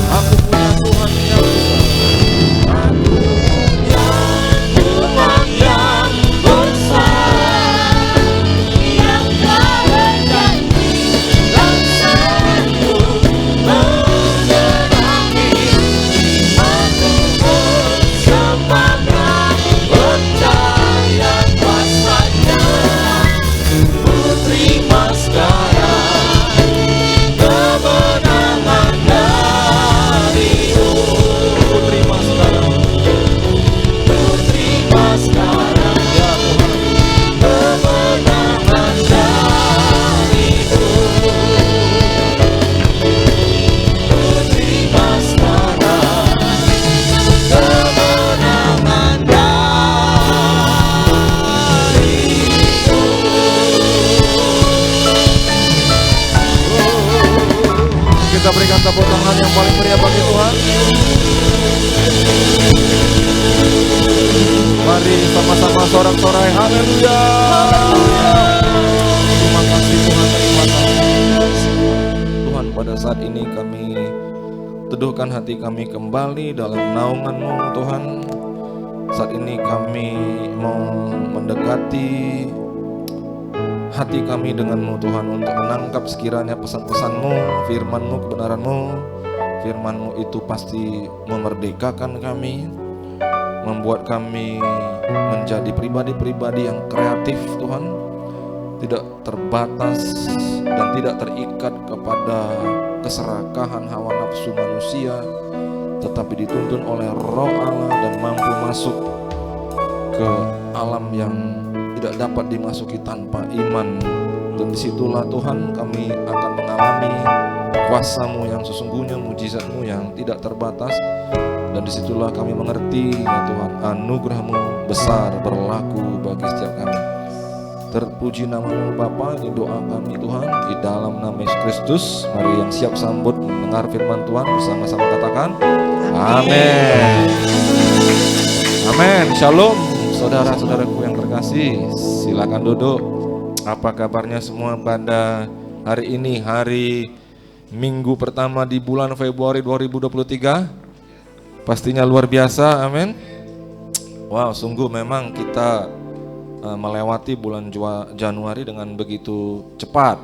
Aku punya Tuhan yang besar. Tuhan yang besar, yang telah berjanji dan sanggup menggenapi imanku, bersepakat percaya kuasanya. Ku terima sekarang kemenangan darimu. Ku terima sekarang. Ku terima sekarang ya Tuhan kemenangan darimu. Ku terima sekarang kemenangan Kita berikan tepuk tangan yang paling meriah bagi Tuhan. Mari sama-sama sorak-sorai haleluya. Terima kasih Tuhan, terima kasih Tuhan. Pada saat ini kami teduhkan hati kami kembali dalam naungan-Mu Tuhan. Saat ini kami mau mendekati hati kami dengan-Mu Tuhan, untuk menangkap sekiranya pesan-pesan-Mu, firman-Mu, kebenaran-Mu. Firman-Mu itu pasti memerdekakan kami, membuat kami menjadi pribadi-pribadi yang kreatif Tuhan, tidak terbatas dan tidak terikat kepada keserakahan hawa nafsu manusia, tetapi dituntun oleh Roh Allah dan mampu masuk ke alam yang tidak dapat dimasuki tanpa iman. Dan disitulah Tuhan kami akan mengalami kuasa-Mu yang sesungguhnya, mujizat-Mu yang tidak terbatas. Dan disitulah kami mengerti ya Tuhan, anugerah-Mu besar berlaku bagi setiap kami. Terpuji nama-Mu Bapa, ini doa kami Tuhan, di dalam nama Yesus Kristus. Mari yang siap sambut mendengar firman Tuhan bersama-sama katakan amin. Amin. Shalom saudara-saudaraku yang terkasih, silakan duduk. Apa kabarnya semua pada hari ini, hari Minggu pertama di bulan Februari 2023? Pastinya luar biasa, amin. Wow, sungguh memang kita melewati bulan Januari dengan begitu cepat.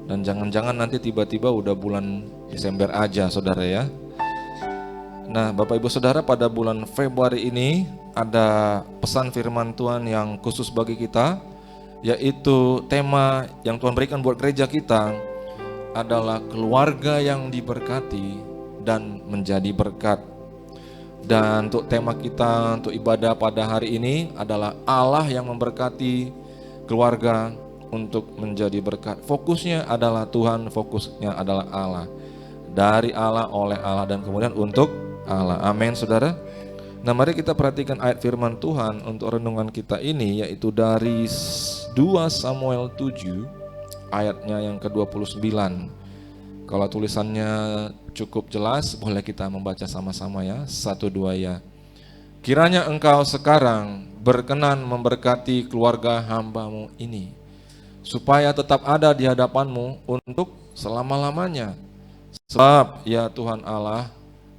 Dan jangan-jangan nanti tiba-tiba udah bulan Desember aja saudara ya. Nah Bapak Ibu Saudara, pada bulan Februari ini ada pesan firman Tuhan yang khusus bagi kita, yaitu tema yang Tuhan berikan buat gereja kita adalah keluarga yang diberkati dan menjadi berkat. Dan untuk tema kita untuk ibadah pada hari ini adalah Allah yang memberkati keluarga untuk menjadi berkat. Fokusnya adalah Tuhan, fokusnya adalah Allah. Dari Allah, oleh Allah, dan kemudian untuk Allah. Amin saudara. Nah mari kita perhatikan ayat firman Tuhan untuk renungan kita ini, yaitu dari 2 Samuel 7 ayatnya yang ke-29. Kalau tulisannya cukup jelas, boleh kita membaca sama-sama ya, 1-2 ya. Kiranya engkau sekarang berkenan memberkati keluarga hamba-Mu ini, supaya tetap ada di hadapan-Mu untuk selama-lamanya. Sebab ya Tuhan Allah,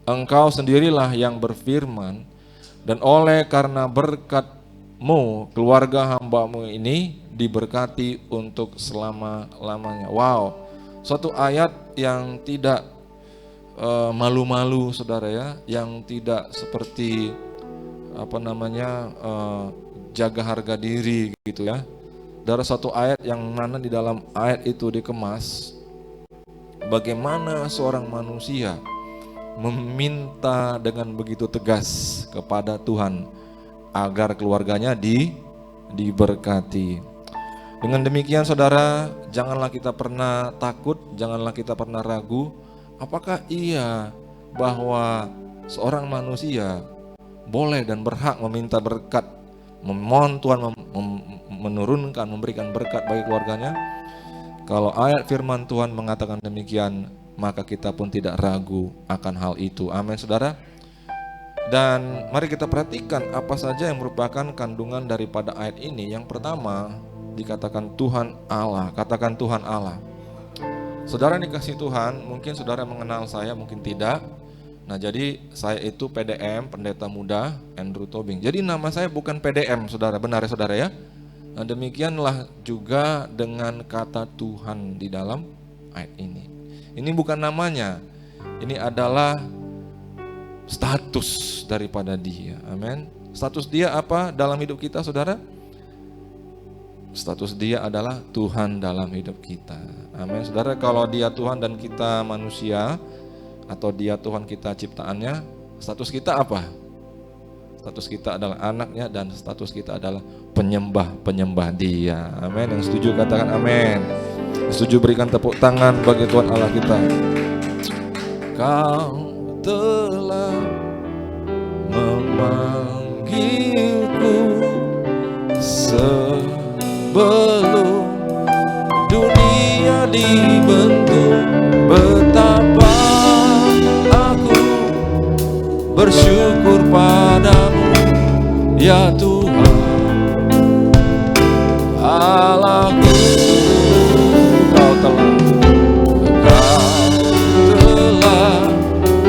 Engkau sendirilah yang berfirman, dan oleh karena berkat-Mu, keluarga hamba-Mu ini diberkati untuk selama-lamanya. Wow, Suatu ayat yang tidak malu-malu saudara ya, yang tidak seperti jaga harga diri gitu ya. Dari satu ayat yang mana di dalam ayat itu dikemas bagaimana seorang manusia meminta dengan begitu tegas kepada Tuhan agar keluarganya diberkati. Dengan demikian saudara, janganlah kita pernah takut, janganlah kita pernah ragu. Apakah iya bahwa seorang manusia boleh dan berhak meminta berkat, memohon Tuhan menurunkan, memberikan berkat bagi keluarganya? Kalau ayat firman Tuhan mengatakan demikian, maka kita pun tidak ragu akan hal itu. Amin saudara. Dan mari kita perhatikan apa saja yang merupakan kandungan daripada ayat ini. Yang pertama dikatakan Tuhan Allah. Katakan Tuhan Allah. Saudara dikasih Tuhan, mungkin saudara mengenal saya, mungkin tidak. Nah jadi saya itu PDM, Pendeta Muda Andrew Tobing. Jadi nama saya bukan PDM saudara, benar ya saudara ya. Nah demikianlah juga dengan kata Tuhan di dalam ayat ini. Ini bukan namanya, ini adalah status daripada dia. Amin. Status dia apa dalam hidup kita saudara? Status dia adalah Tuhan dalam hidup kita. Amin. Saudara, kalau dia Tuhan dan kita manusia, atau dia Tuhan kita ciptaannya, status kita apa? Status kita adalah anaknya dan status kita adalah penyembah dia. Amin. Yang setuju katakan amin. Yang setuju berikan tepuk tangan bagi Tuhan Allah kita. Kau telah memanggilku sebelum dunia dibentuk. Betapa aku bersyukur padamu ya Tuhan Allahku. Kau telah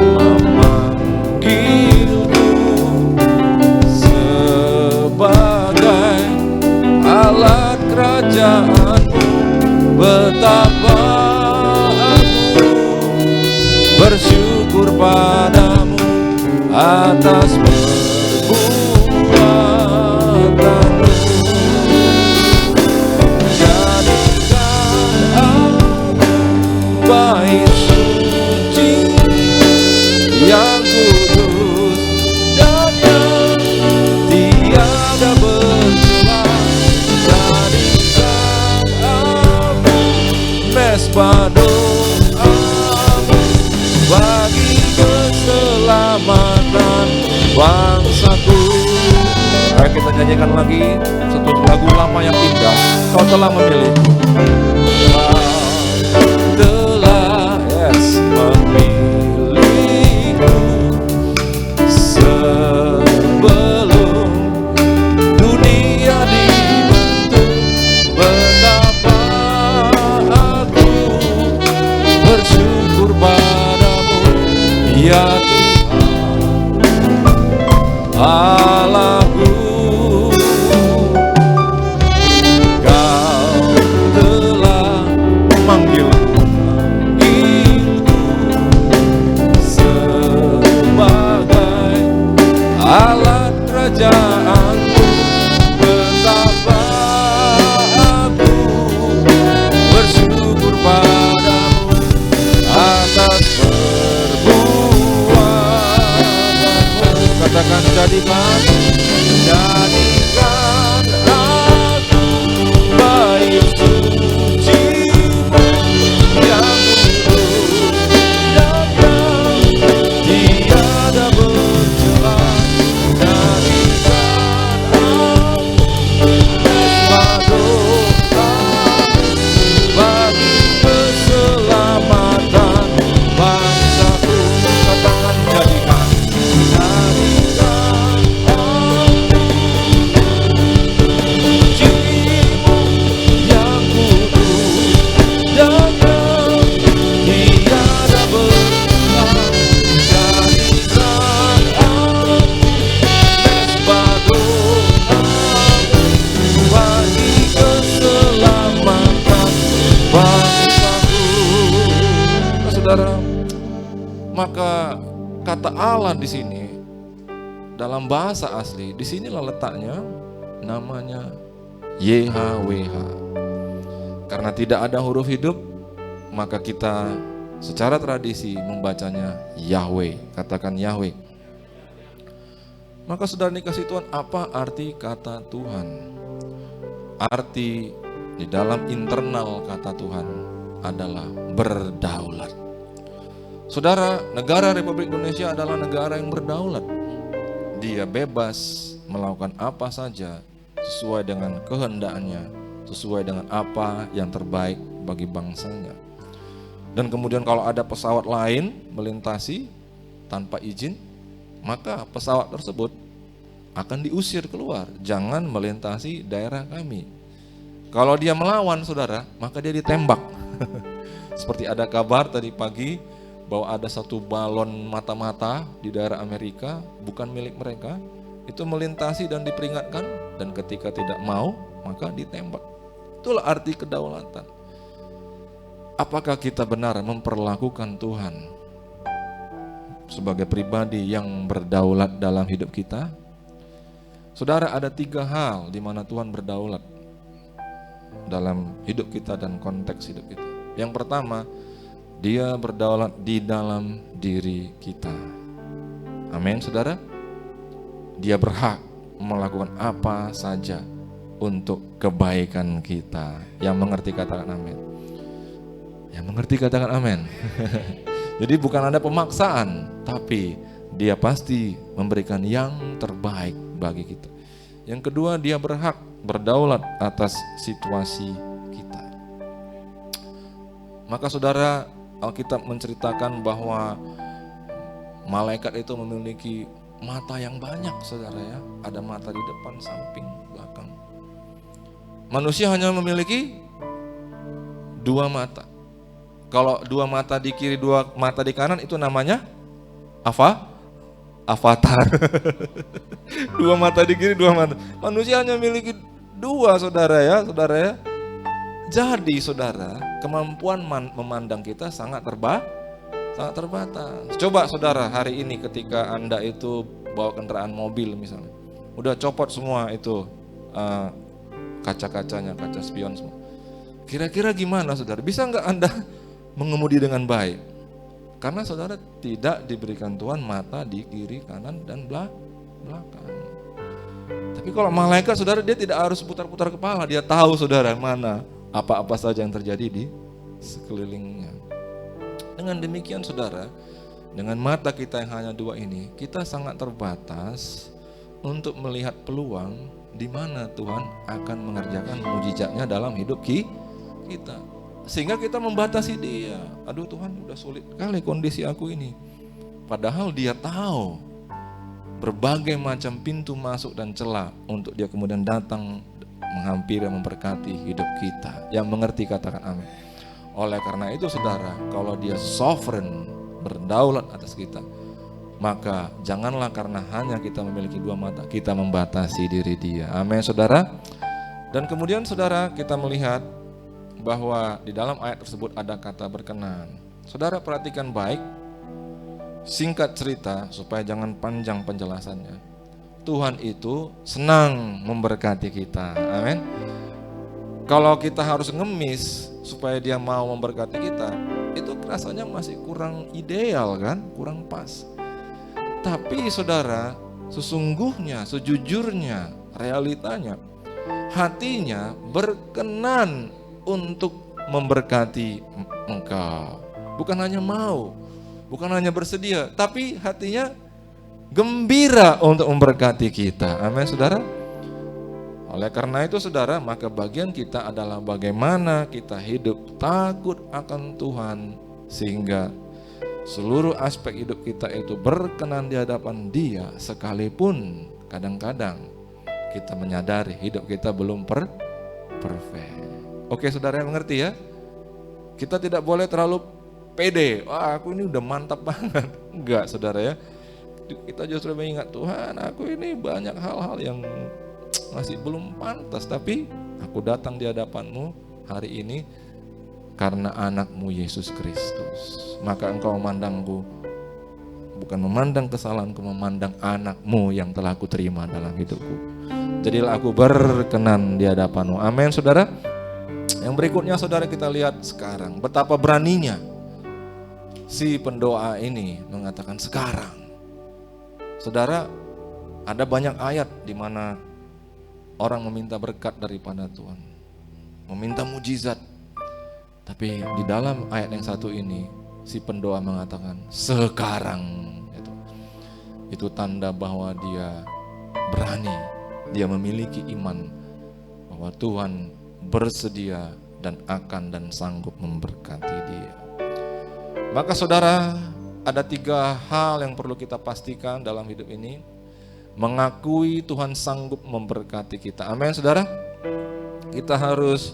memanggilku sebagai alat kerajaanmu. Betapa aku bersyukur padamu atas perbuatanmu. Jadikan aku bait suci yang kudus dan yang tiada bercela. Jadikan aku mesbah doamu bagi keselamatan bangsaku. Ayo kita nyanyikan lagi satu lagu lama yang indah. Kau telah memilih. Kau telah memilihku sebelum dunia dibentuk. Betapa aku bersyukur padamu ya Tuhan Allahku. Kau telah memanggilku sebagai alat kerajaanmu. Betapa aku bersyukur padamu atas perbuatanmu. Katakan jadikan aku bait suci-Mu yang kudus dan yang tiada bercela. Jadikan aku mesbah doamu bagi keselamatan bangsaku. Katakan jadikan aku suci-Mu yang kudus dan yang tiada bercela. Jadikan aku mesbah doamu bagi keselamatan bangsaku. Saudara, maka kata Allah di sini dalam bahasa asli, disinilah letaknya namanya YHWH. Karena tidak ada huruf hidup, maka kita secara tradisi membacanya Yahweh. Katakan Yahweh. Maka saudara dikasih Tuhan, apa arti kata Tuhan? Arti di dalam internal kata Tuhan adalah berdaulat. Saudara, negara Republik Indonesia adalah negara yang berdaulat. Dia bebas melakukan apa saja sesuai dengan kehendaknya, sesuai dengan apa yang terbaik bagi bangsanya. Dan kemudian kalau ada pesawat lain melintasi tanpa izin, maka pesawat tersebut akan diusir keluar, jangan melintasi daerah kami. Kalau dia melawan saudara, maka dia ditembak. Seperti ada kabar tadi pagi bahwa ada satu balon mata-mata di daerah Amerika, bukan milik mereka, itu melintasi dan diperingatkan, dan ketika tidak mau, maka ditembak. Itulah arti kedaulatan. Apakah kita benar memperlakukan Tuhan sebagai pribadi yang berdaulat dalam hidup kita? Saudara, ada 3 hal di mana Tuhan berdaulat dalam hidup kita dan konteks hidup kita. Yang pertama, Dia berdaulat di dalam diri kita. Amin, saudara. Dia berhak melakukan apa saja untuk kebaikan kita. Yang mengerti katakan amin. Yang mengerti katakan amin. Jadi bukan ada pemaksaan, tapi Dia pasti memberikan yang terbaik bagi kita. Yang kedua, Dia berhak berdaulat atas situasi kita. Maka saudara, Alkitab menceritakan bahwa malaikat itu memiliki mata yang banyak, saudara ya. Ada mata di depan, samping, belakang. Manusia hanya memiliki 2 mata. Kalau 2 mata di kiri, 2 mata di kanan, itu namanya avatar. 2 mata di kiri, 2 mata. Manusia hanya memiliki 2, saudara ya. Jadi saudara, kemampuan memandang kita sangat terbatas. Coba saudara, hari ini ketika Anda itu bawa kendaraan mobil misalnya, udah copot semua itu kaca-kacanya, kaca spion semua. Kira-kira gimana saudara? Bisa nggak Anda mengemudi dengan baik? Karena saudara tidak diberikan Tuhan mata di kiri, kanan, dan belakang. Tapi kalau malaikat saudara, dia tidak harus putar-putar kepala. Dia tahu saudara mana apa-apa saja yang terjadi di sekelilingnya. Dengan demikian saudara, dengan mata kita yang hanya 2 ini, kita sangat terbatas untuk melihat peluang di mana Tuhan akan mengerjakan mujizatnya dalam hidup kita. Sehingga kita membatasi Dia. Aduh Tuhan, udah sulit kali kondisi aku ini. Padahal Dia tahu berbagai macam pintu masuk dan celah untuk Dia kemudian datang menghampiri dan memberkati hidup kita. Yang mengerti katakan amin. Oleh karena itu saudara, kalau Dia sovereign, berdaulat atas kita, maka janganlah karena hanya kita memiliki 2 mata, kita membatasi diri Dia. Amin saudara. Dan kemudian saudara, kita melihat bahwa di dalam ayat tersebut ada kata berkenan. Saudara perhatikan baik, singkat cerita supaya jangan panjang penjelasannya. Tuhan itu senang memberkati kita. Amin. Kalau kita harus ngemis supaya Dia mau memberkati kita, itu rasanya masih kurang ideal kan, kurang pas. Tapi saudara, sesungguhnya, sejujurnya, realitanya, hatinya berkenan untuk memberkati engkau. Bukan hanya mau, bukan hanya bersedia, tapi hatinya gembira untuk memberkati kita. Amin saudara. Oleh karena itu saudara, maka bagian kita adalah bagaimana kita hidup takut akan Tuhan, sehingga seluruh aspek hidup kita itu berkenan di hadapan Dia, sekalipun kadang-kadang kita menyadari hidup kita belum perfect. Oke saudara yang mengerti ya. Kita tidak boleh terlalu pede. Wah aku ini udah mantap banget. Enggak saudara ya. Kita justru mengingat Tuhan, aku ini banyak hal-hal yang masih belum pantas, tapi aku datang di hadapan-Mu hari ini karena anakmu Yesus Kristus. Maka engkau memandangku, bukan memandang kesalahanku, memandang anakmu yang telah aku terima dalam hidupku. Jadilah aku berkenan di hadapanmu. Amin, saudara. Yang berikutnya saudara, kita lihat sekarang betapa beraninya si pendoa ini mengatakan sekarang. Saudara, ada banyak ayat di mana orang meminta berkat daripada Tuhan, meminta mujizat. Tapi di dalam ayat yang satu ini, si pendoa mengatakan sekarang. Itu tanda bahwa dia berani, dia memiliki iman bahwa Tuhan bersedia dan akan dan sanggup memberkati dia. Maka saudara, ada 3 hal yang perlu kita pastikan dalam hidup ini. Mengakui Tuhan sanggup memberkati kita. Amin, saudara. Kita harus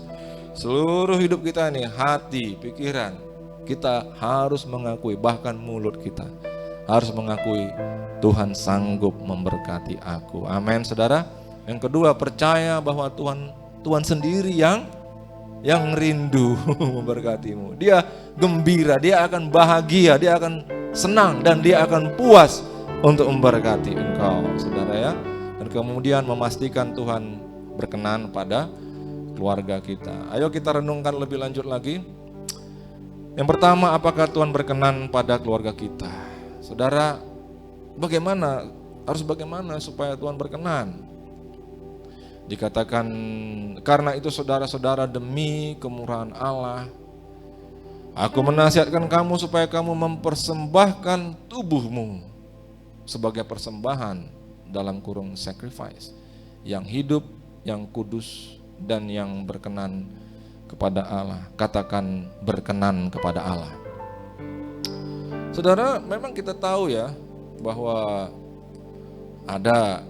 seluruh hidup kita ini, hati, pikiran, kita harus mengakui, bahkan mulut kita harus mengakui Tuhan sanggup memberkati aku. Amin, saudara. Yang kedua, percaya bahwa Tuhan sendiri yang rindu memberkatimu. Dia gembira, dia akan bahagia, dia akan senang, dan dia akan puas untuk memberkati engkau, saudara ya. Dan kemudian memastikan Tuhan berkenan pada keluarga kita. Ayo kita renungkan lebih lanjut lagi. Yang pertama, apakah Tuhan berkenan pada keluarga kita? Saudara, harus bagaimana supaya Tuhan berkenan? Dikatakan, karena itu saudara-saudara, demi kemurahan Allah, aku menasihatkan kamu supaya kamu mempersembahkan tubuhmu sebagai persembahan dalam kurung sacrifice, yang hidup, yang kudus, dan yang berkenan kepada Allah. Katakan berkenan kepada Allah. Saudara, memang kita tahu ya bahwa ada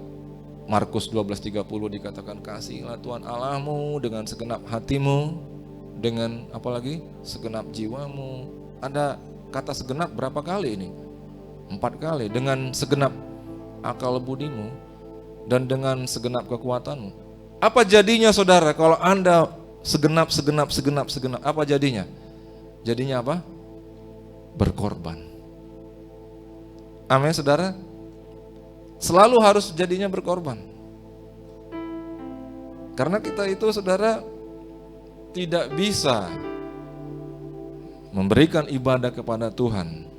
Markus 12:30 dikatakan, kasihilah Tuhan Allahmu dengan segenap hatimu, dengan apalagi segenap jiwamu. Ada kata segenap berapa kali ini? 4 kali. Dengan segenap akal budimu dan dengan segenap kekuatanmu. Apa jadinya saudara kalau Anda segenap, apa jadinya? Jadinya apa? Berkorban. Amin, saudara. Selalu harus jadinya berkorban. Karena kita itu, saudara, tidak bisa memberikan ibadah kepada Tuhan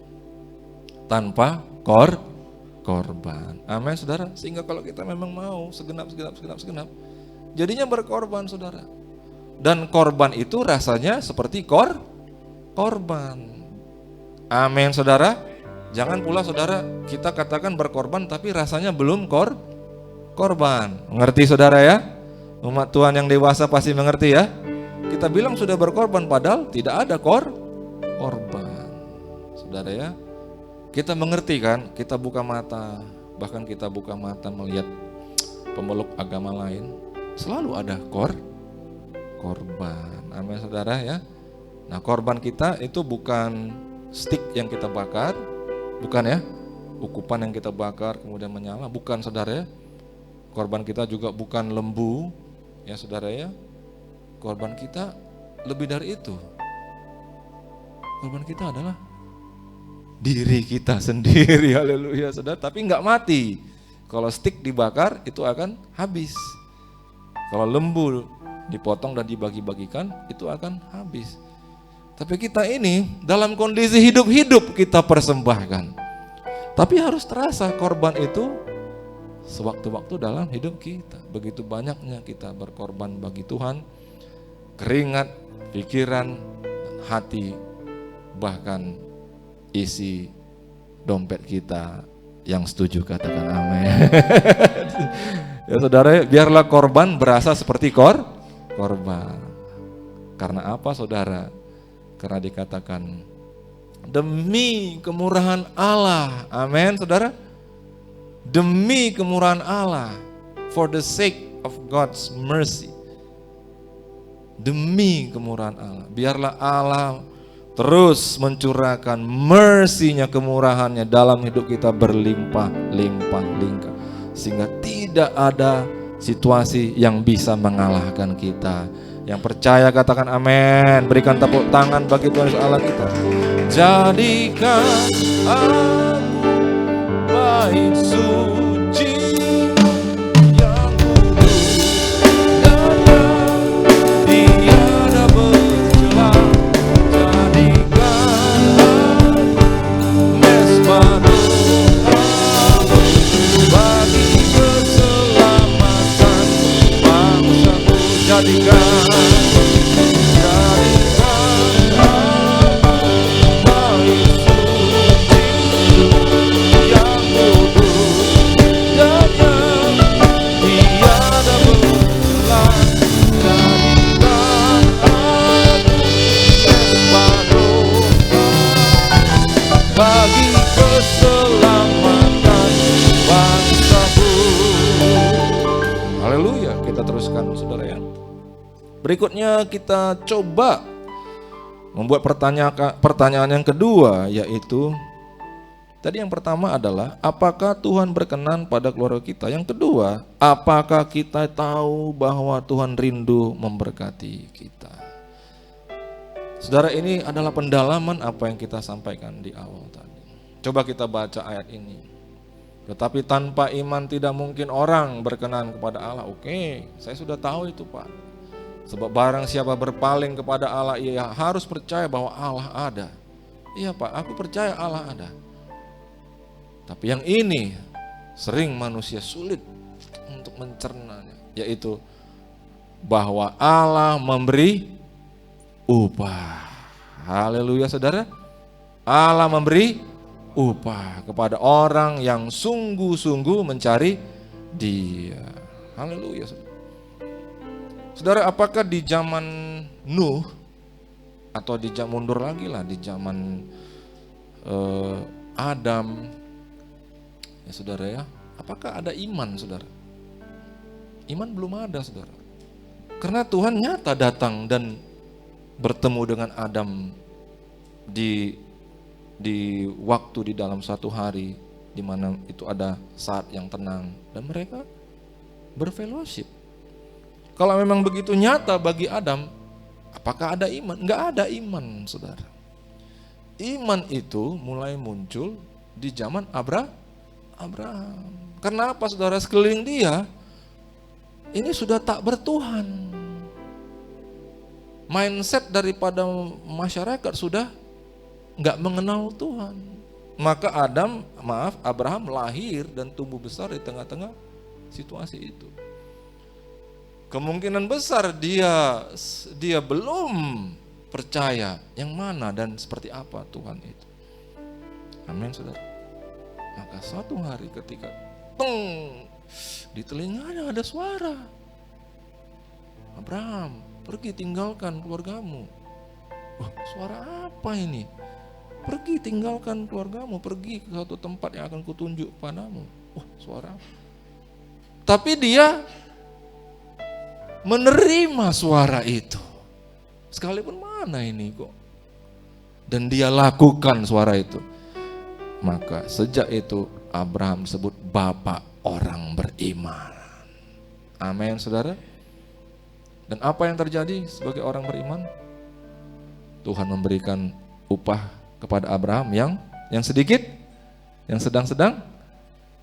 tanpa korban. Amin, saudara. Sehingga kalau kita memang mau segenap, jadinya berkorban, saudara. Dan korban itu rasanya seperti korban. Amin, saudara. Jangan pula saudara kita katakan berkorban tapi rasanya belum korban. Mengerti saudara ya? Umat Tuhan yang dewasa pasti mengerti ya. Kita bilang sudah berkorban padahal tidak ada korban. Saudara ya, kita mengerti kan? Kita buka mata, bahkan kita buka mata melihat pemeluk agama lain, selalu ada korban. Amin, saudara ya. Nah, korban kita itu bukan stik yang kita bakar, bukan ya, ukupan yang kita bakar kemudian menyala, bukan saudara ya. Korban kita juga bukan lembu ya saudara ya. Korban kita lebih dari itu. Korban kita adalah diri kita sendiri, haleluya saudara. Tapi enggak mati. Kalau stik dibakar itu akan habis. Kalau lembu dipotong dan dibagi-bagikan itu akan habis. Tapi kita ini dalam kondisi hidup-hidup kita persembahkan. Tapi harus terasa korban itu sewaktu-waktu dalam hidup kita. Begitu banyaknya kita berkorban bagi Tuhan. Keringat, pikiran, hati, bahkan isi dompet kita. Yang setuju katakan amin. Ya saudara, biarlah korban berasa seperti korban. Karena apa saudara? Karena dikatakan demi kemurahan Allah. Amin, saudara. Demi kemurahan Allah, for the sake of God's mercy. Demi kemurahan Allah, biarlah Allah terus mencurahkan mercy-Nya, kemurahan-Nya dalam hidup kita berlimpah-limpah, sehingga tidak ada situasi yang bisa mengalahkan kita, Yang percaya katakan amin. Berikan tepuk tangan bagi Tuhan Yesus Allah kita. Jadikan aku bait suci yang kudus dan yang tiada bercela. Jadikan aku mesbah doamu bagi keselamatan bangsaku. Jadikan bagi keselamatan bangsaku. Haleluya. Kita teruskan saudara ya. Berikutnya kita coba membuat pertanyaan yang kedua, yaitu tadi yang pertama adalah apakah Tuhan berkenan pada keluarga kita? Yang kedua, apakah kita tahu bahwa Tuhan rindu memberkati kita? Saudara, ini adalah pendalaman apa yang kita sampaikan di awal tadi. Coba kita baca ayat ini. Tetapi tanpa iman tidak mungkin orang berkenan kepada Allah. Oke, saya sudah tahu itu Pak. Sebab barang siapa berpaling kepada Allah, ia harus percaya bahwa Allah ada. Iya Pak, aku percaya Allah ada. Tapi yang ini sering manusia sulit untuk mencernanya, yaitu bahwa Allah memberi upah. Haleluya saudara. Allah memberi upah kepada orang yang sungguh-sungguh mencari Dia. Haleluya saudara. Saudara, apakah di zaman Nuh atau di zaman mundur lagi lah, di zaman Adam ya saudara ya, apakah ada iman saudara? Iman belum ada saudara. Karena Tuhan nyata datang dan bertemu dengan Adam di waktu di dalam satu hari di mana itu ada saat yang tenang dan mereka berfellowship. Kalau memang begitu nyata bagi Adam, apakah ada iman? Enggak ada iman, saudara. Iman itu mulai muncul di zaman Abraham. Karena apa, saudara? Sekeliling dia ini sudah tak bertuhan. Mindset daripada masyarakat sudah enggak mengenal Tuhan. Maka Abraham lahir dan tumbuh besar di tengah-tengah situasi itu. Kemungkinan besar dia belum percaya yang mana dan seperti apa Tuhan itu. Amin saudara. Maka suatu hari ketika di telinganya ada suara, Abraham, pergi tinggalkan keluargamu. Wah, suara apa ini? Pergi tinggalkan keluargamu, pergi ke suatu tempat yang akan kutunjuk padamu. Wah, suara. Tapi dia menerima suara itu. Sekalipun mana ini kok. Dan dia lakukan suara itu. Maka sejak itu Abraham disebut bapak orang beriman. Amin saudara. Dan apa yang terjadi sebagai orang beriman? Tuhan memberikan upah kepada Abraham yang sedikit, yang sedang-sedang,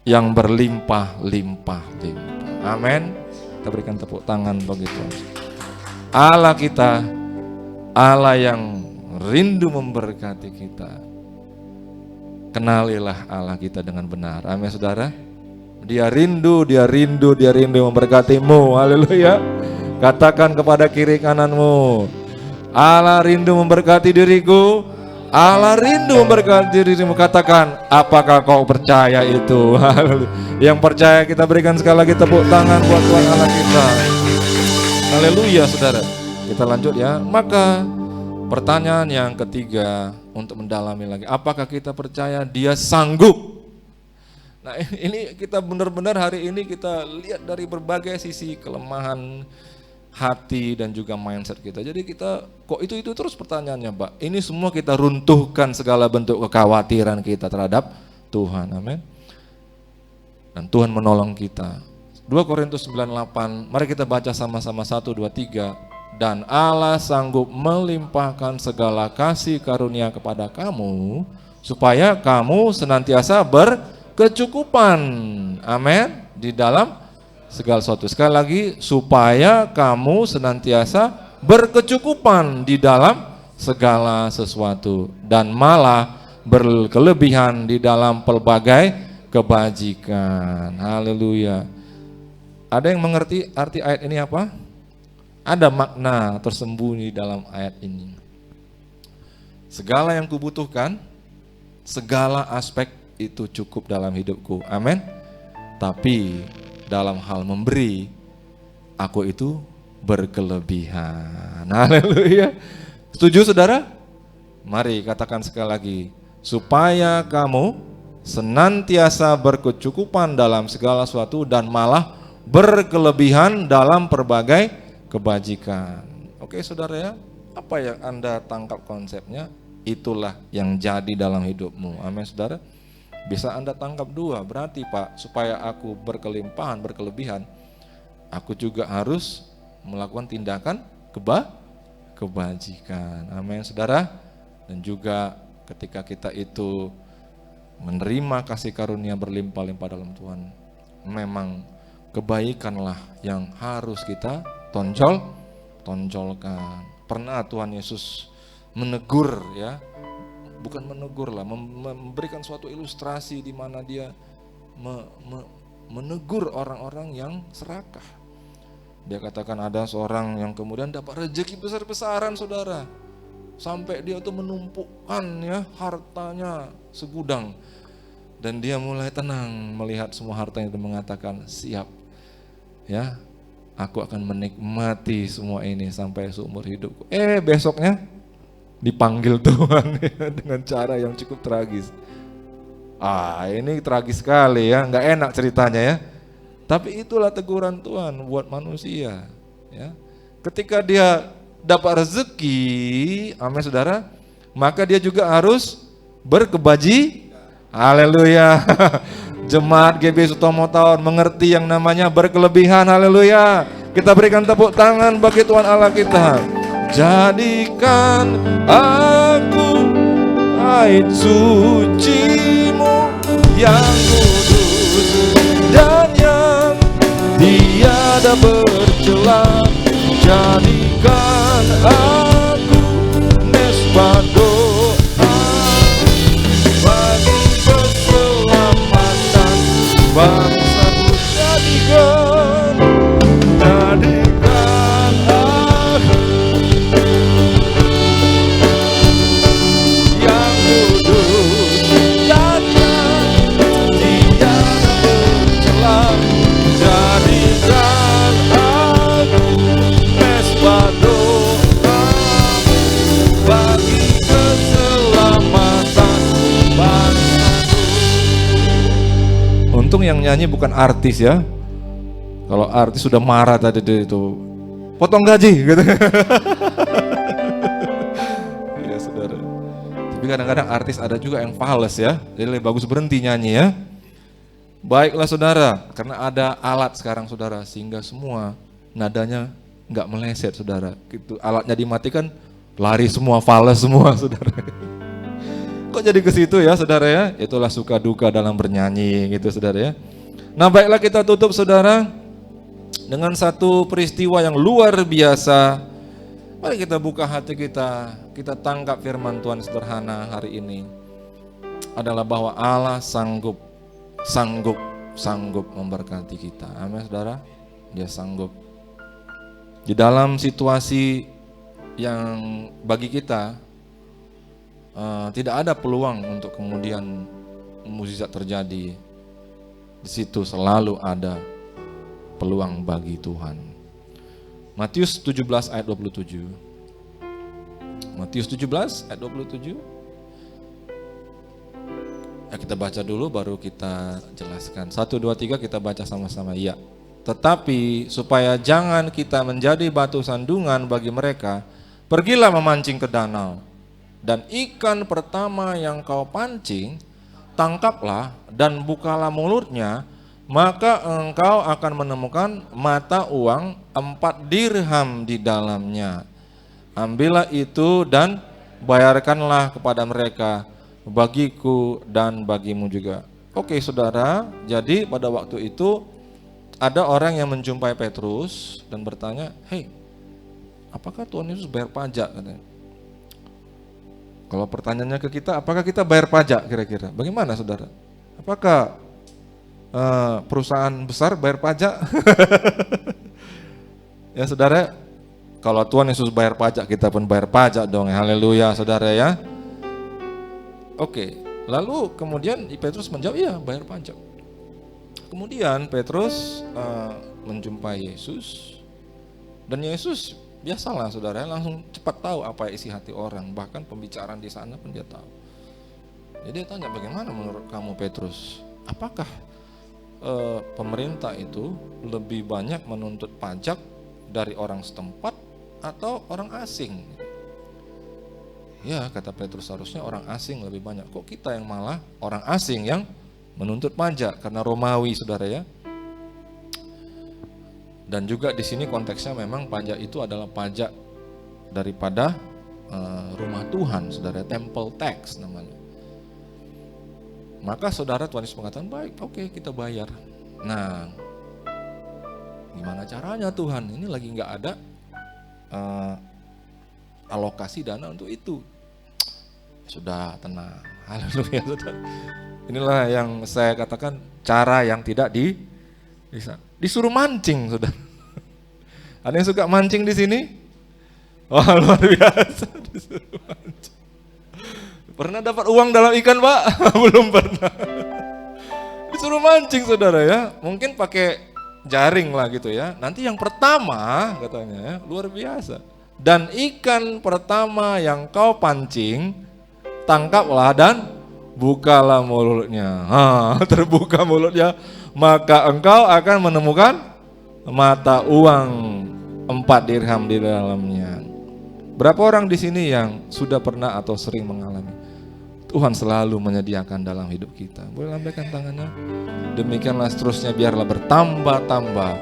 yang berlimpah-limpah. Amin. Kita berikan tepuk tangan bagi Tuhan. Allah kita, Allah yang rindu memberkati kita. Kenalilah Allah kita dengan benar. Amin saudara. Dia rindu memberkatimu. Haleluya. Katakan kepada kiri kananmu, Allah rindu memberkati diriku. Allah rindu memberkati dirimu. Katakan, apakah kau percaya itu? Yang percaya kita berikan sekali lagi tepuk tangan buat Tuhan Allah kita. Haleluya saudara. Kita lanjut ya. Maka pertanyaan yang ketiga untuk mendalami lagi, apakah kita percaya Dia sanggup? Nah ini kita benar-benar hari ini kita lihat dari berbagai sisi kelemahan hati dan juga mindset kita. Jadi kita kok itu terus pertanyaannya, Mbak. Ini semua kita runtuhkan segala bentuk kekhawatiran kita terhadap Tuhan. Amin. Dan Tuhan menolong kita. 2 Korintus 9:8. Mari kita baca sama-sama 1, 2, 3. dan Allah sanggup melimpahkan segala kasih karunia kepada kamu, supaya kamu senantiasa berkecukupan. Amin. Di dalam segala sesuatu. Sekali lagi, supaya kamu senantiasa berkecukupan di dalam segala sesuatu, dan malah berkelebihan di dalam pelbagai kebajikan. Haleluya. Ada yang mengerti arti ayat ini apa? Ada makna tersembunyi dalam ayat ini. Segala yang kubutuhkan, segala aspek itu cukup dalam hidupku. Amin. Tapi dalam hal memberi, aku itu berkelebihan. Haleluya. Setuju saudara? Mari katakan sekali lagi. Supaya kamu senantiasa berkecukupan dalam segala sesuatu dan malah berkelebihan dalam berbagai kebajikan. Oke saudara ya, apa yang Anda tangkap konsepnya? Itulah yang jadi dalam hidupmu. Amin saudara. Bisa Anda tangkap dua, berarti Pak, supaya aku berkelimpahan, berkelebihan, aku juga harus melakukan tindakan kebajikan. Amin saudara. Dan juga ketika kita itu menerima kasih karunia berlimpah-limpah dalam Tuhan, memang kebaikanlah yang harus kita tonjolkan. Pernah Tuhan Yesus menegur ya, bukan menegur lah, memberikan suatu ilustrasi di mana dia menegur orang-orang yang serakah. Dia katakan ada seorang yang kemudian dapat rezeki besar-besaran saudara, sampai dia tuh menumpukkan ya hartanya segudang, dan dia mulai tenang melihat semua hartanya dan mengatakan siap ya, aku akan menikmati semua ini sampai seumur hidupku. Besoknya dipanggil Tuhan ya, dengan cara yang cukup tragis. Ini tragis sekali ya, nggak enak ceritanya ya. Tapi itulah teguran Tuhan buat manusia ya. Ketika dia dapat rezeki, amin saudara, maka dia juga harus haleluya. Jemaat GB Sutomo Tahun mengerti yang namanya berkelebihan, haleluya. Kita berikan tepuk tangan bagi Tuhan Allah kita. Jadikan aku bait suci-Mu yang kudus dan yang tiada bercela. Jadikan aku mesbah doa bagi keselamatan bangsaku. Jadikan aku yang kudus dan yang tiada bercela. Jadikan aku mesbah doa bagi keselamatan bangsaku. Untung yang nyanyi bukan artis ya. Kalau artis sudah marah tadi itu, potong gaji gitu. Iya saudara. Tapi kadang-kadang artis ada juga yang fales ya, jadi lebih bagus berhenti nyanyi ya. Baiklah saudara, karena ada alat sekarang saudara, sehingga semua nadanya nggak meleset saudara. Gitu, alatnya dimatikan, lari semua, fales semua saudara. Kok jadi ke situ ya saudara ya? Itulah suka duka dalam bernyanyi gitu saudara ya. Nah baiklah, kita tutup saudara dengan satu peristiwa yang luar biasa. Mari kita buka hati kita tangkap firman Tuhan sederhana hari ini. Adalah bahwa Allah sanggup memberkati kita. Amin saudara. Dia sanggup. Di dalam situasi yang bagi kita tidak ada peluang untuk kemudian mukjizat terjadi, di situ selalu ada peluang bagi Tuhan. Matius 17 ayat 27. Matius 17 ayat 27. Ya, kita baca dulu baru kita jelaskan. 1, 2, 3 kita baca sama-sama. Ya. Tetapi supaya jangan kita menjadi batu sandungan bagi mereka, pergilah memancing ke danau. Dan ikan pertama yang kau pancing, tangkaplah dan bukalah mulutnya, maka engkau akan menemukan mata uang 4 dirham di dalamnya. Ambillah itu dan bayarkanlah kepada mereka, bagiku dan bagimu juga. Oke saudara, jadi pada waktu itu ada orang yang menjumpai Petrus dan bertanya, "Hei, apakah Tuhan Yesus bayar pajak?" katanya. Kalau pertanyaannya ke kita, apakah kita bayar pajak kira-kira? Bagaimana saudara? Apakah perusahaan besar bayar pajak? Ya saudara, kalau Tuhan Yesus bayar pajak, kita pun bayar pajak dong. Haleluya saudara ya. Oke, lalu kemudian Petrus menjawab, iya bayar pajak. Kemudian Petrus menjumpai Yesus, dan Yesus biasalah saudara langsung cepat tahu apa isi hati orang, bahkan pembicaraan di sana pun dia tahu. Jadi dia tanya, bagaimana menurut kamu Petrus? Apakah pemerintah itu lebih banyak menuntut pajak dari orang setempat atau orang asing? Ya kata Petrus, harusnya orang asing lebih banyak. Kok kita yang malah orang asing yang menuntut pajak? Karena Romawi saudara ya. Dan juga di sini konteksnya memang pajak itu adalah pajak daripada rumah Tuhan saudara, temple tax namanya. Maka saudara, Tuhan Yesus mengatakan, baik, oke, kita bayar. Nah, gimana caranya Tuhan? Ini lagi nggak ada alokasi dana untuk itu. Sudah tenang, haleluya saudara. Inilah yang saya katakan cara yang tidak bisa. Disuruh mancing saudara. Ada yang suka mancing di sini? Wah luar biasa, disuruh mancing. Pernah dapat uang dalam ikan Pak? Belum pernah. Disuruh mancing saudara ya, mungkin pakai jaring lah gitu ya. Nanti yang pertama katanya ya, luar biasa. Dan ikan pertama yang kau pancing, tangkaplah dan bukalah mulutnya. Terbuka mulutnya, maka engkau akan menemukan mata uang 4 dirham di dalamnya. Berapa orang di sini yang sudah pernah atau sering mengalami? Tuhan selalu menyediakan dalam hidup kita. Boleh lambaikan tangannya. Demikianlah seterusnya, biarlah bertambah-tambah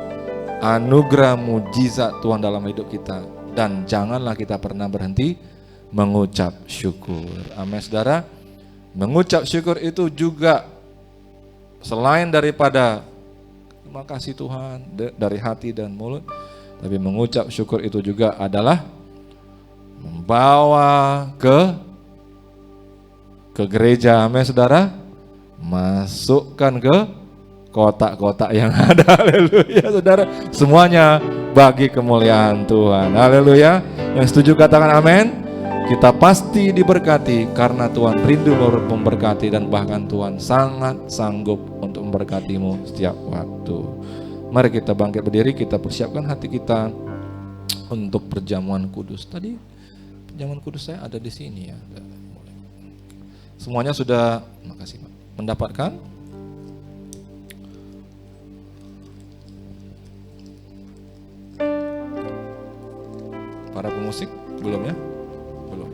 anugerah mujizat Tuhan dalam hidup kita. Dan janganlah kita pernah berhenti mengucap syukur. Amin saudara. Mengucap syukur itu juga selain daripada terima kasih Tuhan dari hati dan mulut, tapi mengucap syukur itu juga adalah membawa ke gereja, amin saudara, masukkan ke kotak-kotak yang ada, haleluya saudara, semuanya bagi kemuliaan Tuhan, haleluya. Yang setuju katakan amin. Kita pasti diberkati karena Tuhan rindu memberkati, dan bahkan Tuhan sangat sanggup untuk memberkatimu setiap waktu. Mari kita bangkit berdiri, kita persiapkan hati kita untuk perjamuan kudus. Tadi perjamuan kudus saya ada di sini ya. Semuanya sudah, makasih Pak, mendapatkan? Para pemusik belum ya? Belum.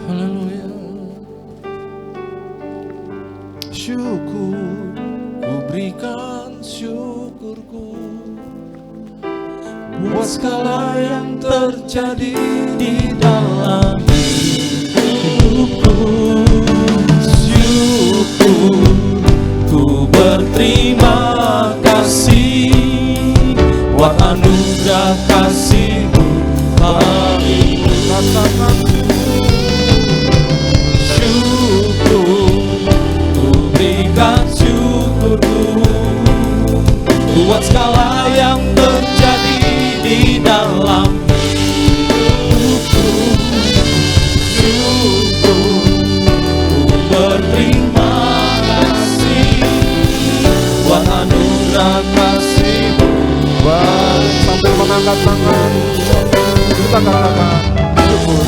Haleluya. Syukur ku berikan syukurku buat segala yang terjadi di dalam hidupku. Syukur ku berterima kasih buat anugerah kasih-Mu bagiku. Katakan syukur ku berikan syukurku buat segala yang terjadi di dalam hidupku. Syukur ku berterima kasih buat anugerah kasih-Mu. Sambil mengangkat tangan, kita katakan syukur.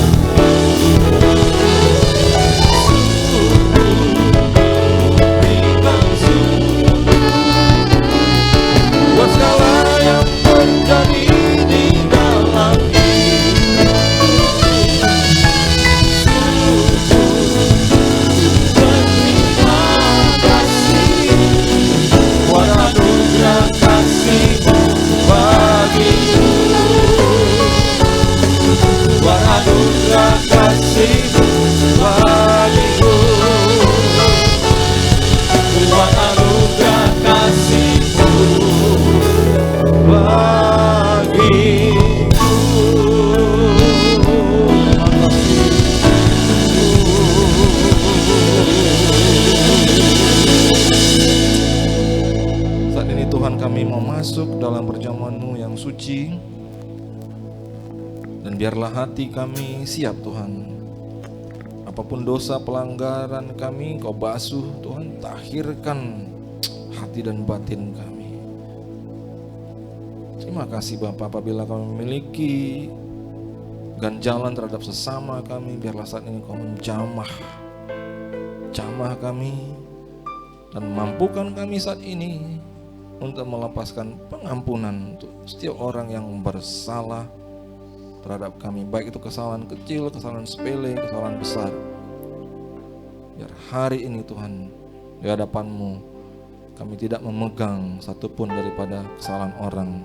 Buat segala yang terjadi di dalam hidup. Tuhan, kami mau masuk dalam perjamuan-Mu yang suci, dan biarlah hati kami siap Tuhan. Apapun dosa pelanggaran kami, Engkau basuh Tuhan, tahirkan hati dan batin kami. Terima kasih Bapa, apabila kami memiliki ganjalan terhadap sesama kami, biarlah saat ini Engkau menjamah kami, dan mampukan kami saat ini untuk melepaskan pengampunan untuk setiap orang yang bersalah terhadap kami, baik itu kesalahan kecil, kesalahan sepele, kesalahan besar. Biar hari ini Tuhan, di hadapan-Mu kami tidak memegang satupun daripada kesalahan orang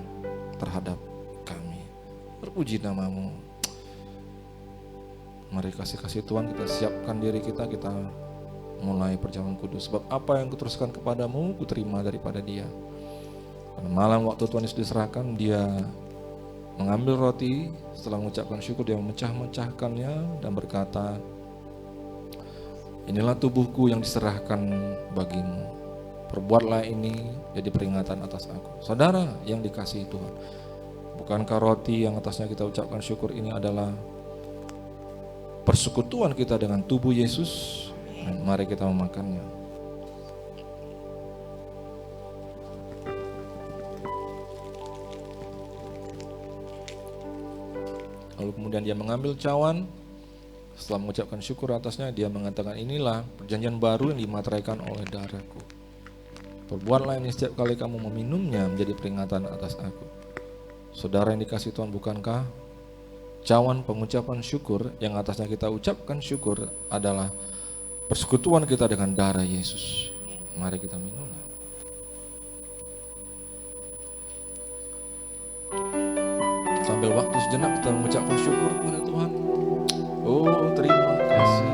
terhadap kami. Terpuji nama-Mu. Mari kasih Tuhan, kita siapkan diri kita mulai perjalanan kudus. Sebab apa yang kuteruskan kepadamu, kuterima daripada Dia. Pada malam waktu Tuhan Yesus diserahkan, Dia mengambil roti, setelah mengucapkan syukur Dia memecah-mecahkannya dan berkata, inilah tubuhku yang diserahkan bagimu, perbuatlah ini jadi peringatan atas aku. Saudara yang dikasihi Tuhan, bukankah roti yang atasnya kita ucapkan syukur ini adalah persekutuan kita dengan tubuh Yesus? Mari kita memakannya. Lalu kemudian Dia mengambil cawan, setelah mengucapkan syukur atasnya, Dia mengatakan, inilah perjanjian baru yang dimateraikan oleh darahku. Perbuatlah ini setiap kali kamu meminumnya menjadi peringatan atas aku. Saudara yang dikasihi Tuhan, bukankah cawan pengucapan syukur yang atasnya kita ucapkan syukur adalah persekutuan kita dengan darah Yesus? Mari kita minum. Sambil waktu sejenak kita mengucapkan syukur kepada Tuhan. Oh, terima kasih.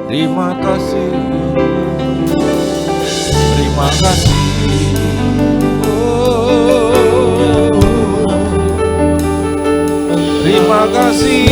Terima kasih. Terima kasih. Oh, terima kasih.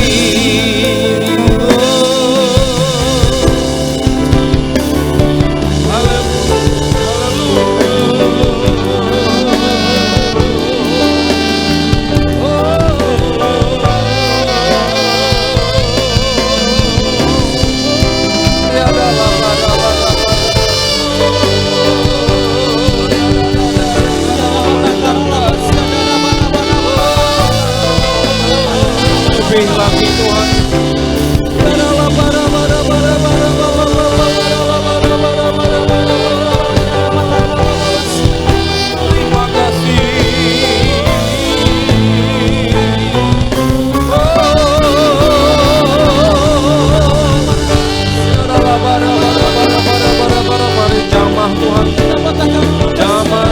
Lagi Tuhan, terima kasih. Mari jamah Tuhan, jamah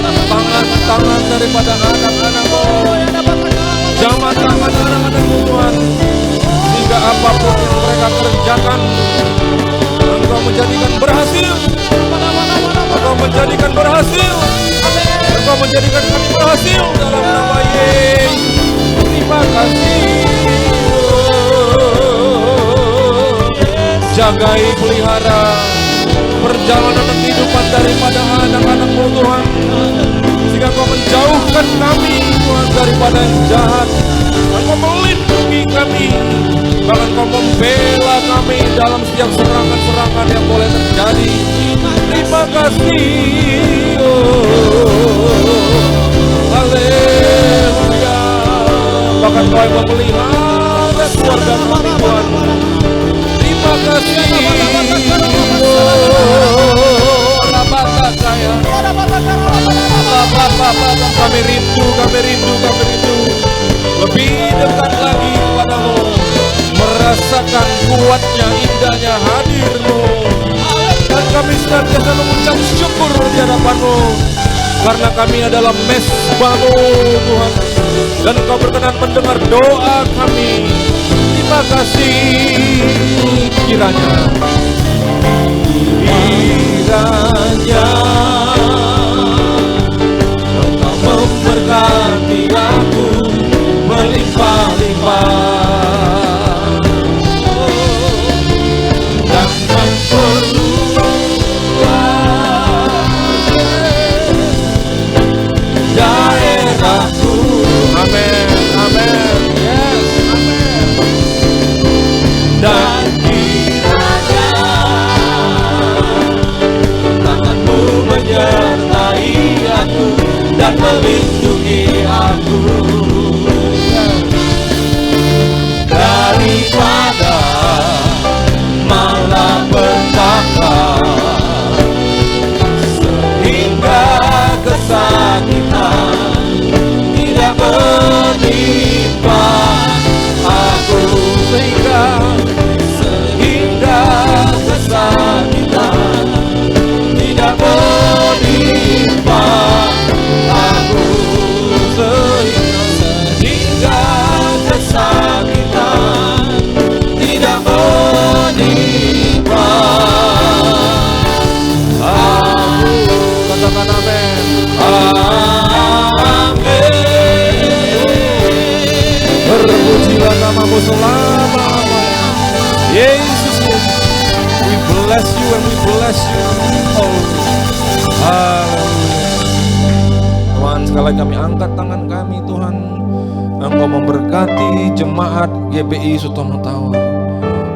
tangan daripada anak-anak-Mu, jamah tangan anak-anak-Mu Tuhan, sehingga apapun yang mereka kerjakan, Engkau menjadikan berhasil. Engkau menjadikan berhasil. Engkau menjadikan kami berhasil dalam nama Yesus. Terima kasih. Jagai, pelihara perjalanan kehidupan daripada anak-anak-Mu Tuhan, sehingga Engkau menjauhkan kami Tuhan daripada yang jahat. Engkau melindungi kami, bahkan Engkau membela kami dalam setiap serangan-serangan yang boleh terjadi. Terima kasih. Haleluya. Bahkan Engkau yang memelihara keluarga kami Tuhan. Terima kasih. Kami rindu, lebih dekat lagi kepadamu, merasakan kuatnya, indahnya hadir-Mu, dan kami senantiasa mengucap syukur di hadapan-Mu, karena kami adalah mesbah-Mu Tuhan, dan Engkau berkenan mendengar doa kami. Terima kasih. Kiranya Engkau memberkati aku melimpah-limpah, dan memperluas melindungi aku daripada malapetaka, sehingga kesakitan tidak menimpa aku, sehingga kesakitan tidak menimpa aku, sehingga kesakitan tidak menimpa aku. Katakan amin. Amin. Terpujilah namamu selama-lamanya, Yesus. We bless you and we bless you. Oh, haleluya. Tuhan, sekali lagi kami angkat tangan kami, Tuhan. Engkau memberkati jemaat GBI Sutomo Tower.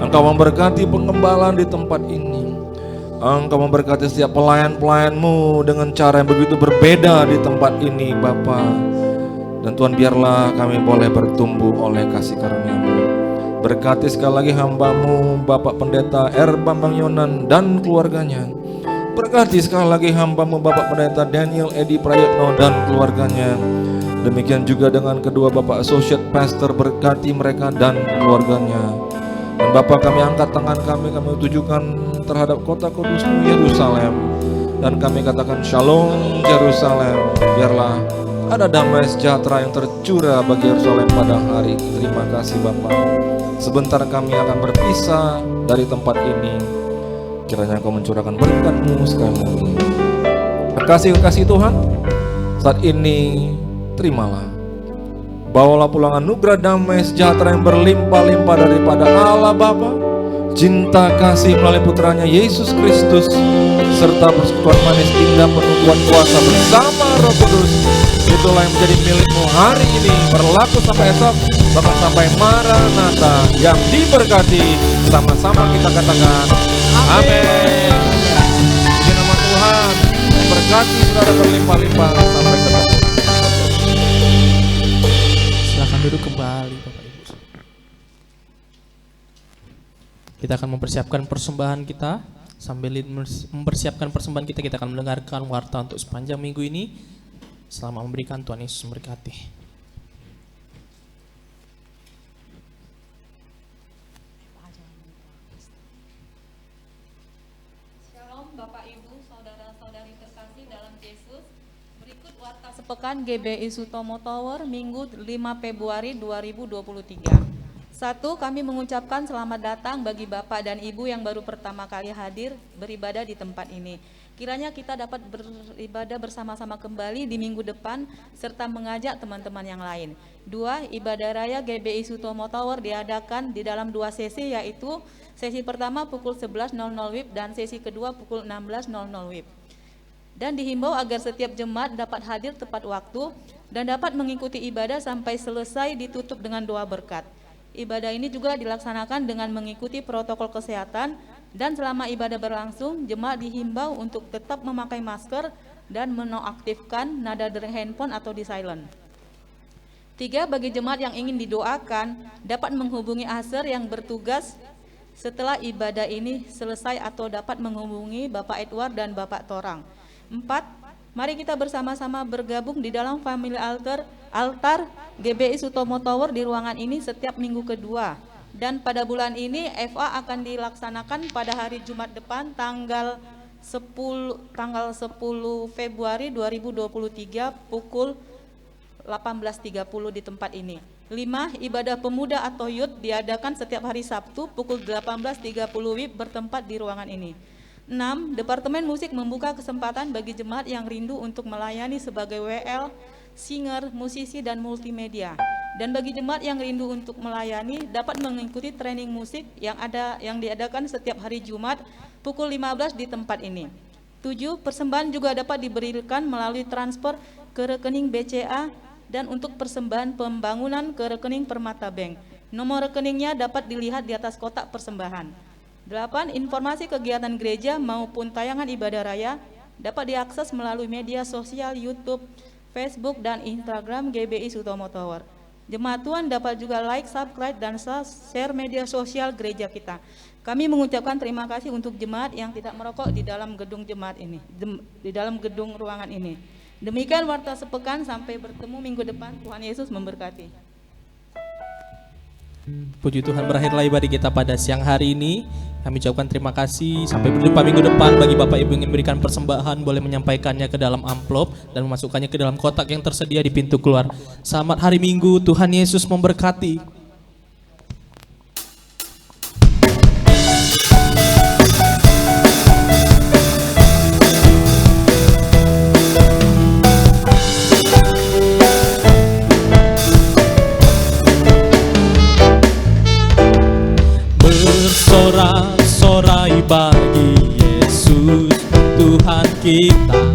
Engkau memberkati pengembalaan di tempat ini. Engkau memberkati setiap pelayan-pelayan-Mu dengan cara yang begitu berbeda di tempat ini, Bapa. Dan Tuhan, biarlah kami boleh bertumbuh oleh kasih karunia-Mu. Berkati sekali lagi hamba-Mu, Bapak Pendeta R. Bambang Yonan dan keluarganya. Berkati sekali lagi hamba-Mu, Bapak Pendeta Daniel Edi Prayetno dan keluarganya. Demikian juga dengan kedua Bapak Associate Pastor, berkati mereka dan keluarganya. Dan Bapak, kami angkat tangan kami tujukan terhadap kota kudus-Mu Yerusalem. Dan kami katakan Shalom Yerusalem. Biarlah ada damai sejahtera yang tercurah bagi Yerusalem pada hari ini. Terima kasih Bapak. Sebentar kami akan berpisah dari tempat ini. Kiranya Engkau mencurahkan berkat-Mu sekali lagi. Kasih Tuhan, saat ini terimalah. Bawalah pulang anugerah damai sejahtera yang berlimpah-limpah daripada Allah Bapa, cinta kasih melalui putranya Yesus Kristus, serta persekutuan manis indah penutuan kuasa bersama Roh Kudus. Itulah yang menjadi milikmu hari ini, berlaku sampai esok, bahkan sampai Maranatha. Yang diberkati, sama-sama kita katakan amin. Di nama Tuhan memberkati saudara berlimpah-limpah sampai ketemu. Silakan duduk kembali Bapak Ibu. Kita akan mempersiapkan persembahan kita. Sambil mempersiapkan persembahan kita akan mendengarkan warta untuk sepanjang minggu ini. Selamat memberikan, Tuhan Yesus memberkati. Shalom Bapak Ibu, saudara-saudari terkasih dalam Yesus. Berikut warta sepekan GBI Sutomo Tower Minggu 5 Februari 2023. 1. Kami mengucapkan selamat datang bagi Bapak dan Ibu yang baru pertama kali hadir beribadah di tempat ini. Kiranya kita dapat beribadah bersama-sama kembali di minggu depan serta mengajak teman-teman yang lain. 2. Ibadah raya GBI Sutomo Tower diadakan di dalam 2 sesi, yaitu sesi pertama pukul 11.00 WIB dan sesi kedua pukul 16.00 WIB. Dan dihimbau agar setiap jemaat dapat hadir tepat waktu dan dapat mengikuti ibadah sampai selesai ditutup dengan doa berkat. Ibadah ini juga dilaksanakan dengan mengikuti protokol kesehatan. Dan selama ibadah berlangsung, jemaat dihimbau untuk tetap memakai masker dan menonaktifkan nada dari handphone atau di silent. 3. Bagi jemaat yang ingin didoakan, dapat menghubungi aser yang bertugas setelah ibadah ini selesai atau dapat menghubungi Bapak Edward dan Bapak Torang. 4. Mari kita bersama-sama bergabung di dalam family altar GBI Sutomo Tower di ruangan ini setiap minggu kedua. Dan pada bulan ini FA akan dilaksanakan pada hari Jumat depan tanggal 10 Februari 2023 pukul 18.30 di tempat ini. 5. Ibadah pemuda atau youth diadakan setiap hari Sabtu pukul 18.30 WIB bertempat di ruangan ini. 6. Departemen Musik membuka kesempatan bagi jemaat yang rindu untuk melayani sebagai WL, singer, musisi, dan multimedia. Dan bagi jemaat yang rindu untuk melayani dapat mengikuti training musik yang diadakan setiap hari Jumat pukul 15 di tempat ini. 7. Persembahan juga dapat diberikan melalui transfer ke rekening BCA dan untuk persembahan pembangunan ke rekening Permata Bank. Nomor rekeningnya dapat dilihat di atas kotak persembahan. 8. Informasi kegiatan gereja maupun tayangan ibadah raya dapat diakses melalui media sosial YouTube, Facebook dan Instagram GBI Sutomo Tower. Jemaat Tuhan dapat juga like, subscribe, dan share media sosial gereja kita. Kami mengucapkan terima kasih untuk jemaat yang tidak merokok di dalam gedung jemaat ini, di dalam gedung ruangan ini. Demikian warta sepekan, sampai bertemu minggu depan. Tuhan Yesus memberkati. Puji Tuhan, berakhirlah ibadah kita pada siang hari ini. Kami ucapkan terima kasih. Sampai berjumpa minggu depan. Bagi Bapak Ibu yang ingin memberikan persembahan, boleh menyampaikannya ke dalam amplop dan memasukkannya ke dalam kotak yang tersedia di pintu keluar. Selamat hari Minggu. Tuhan Yesus memberkati. Bersorak-sorai bagi Yesus Tuhan kita.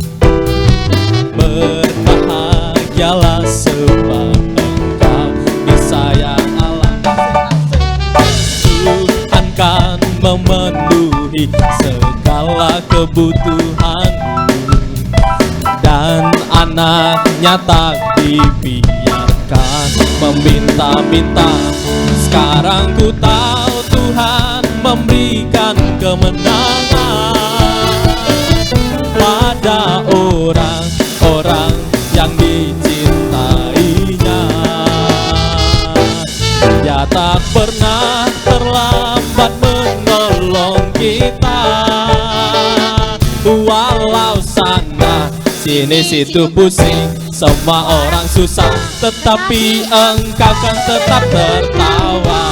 Berbahagialah sebab Engkau disayang Allah. Tuhan kan memenuhi segala kebutuhanmu, dan anaknya tak dibiarkan meminta-minta. Sekarang ku tahu Tuhan memberikan kemenangan pada orang-orang yang dicintainya. Dia tak pernah terlambat menolong kita, walau sana sini situ pusing, semua orang susah, tetapi Engkau kan tetap tertawa.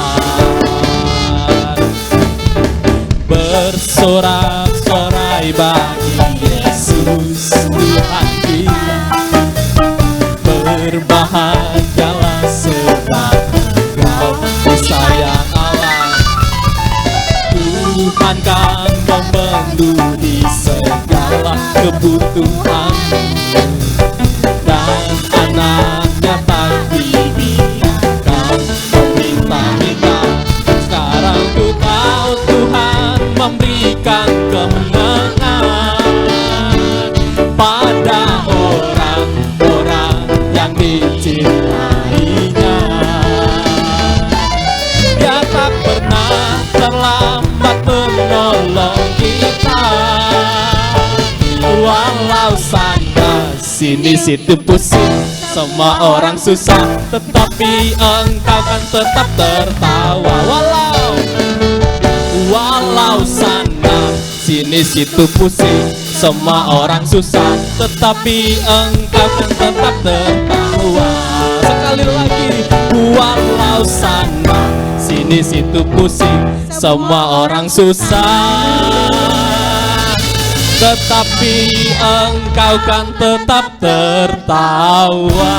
Bersorak-sorai bagi Yesus Tuhan kita. Berbahagialah sebab Engkau disayang Allah. Tuhan kan memenuhi segala kebutuhanmu, dan anaknya tak dibiarkan meminta-minta. Sekarang ku tahu Tuhan memberikan kemenangan pada orang-orang yang dicintainya. Dia tak pernah terlambat menolong kita, walau sana sini situ pusing, semua orang susah, tetapi Engkau kan tetap tertawa. Walau sana sini situ pusing, semua orang susah, tetapi Engkau kan tetap tertawa. Sekali lagi, walau sana sini situ pusing, semua orang susah, tetapi Engkau kan tetap tertawa.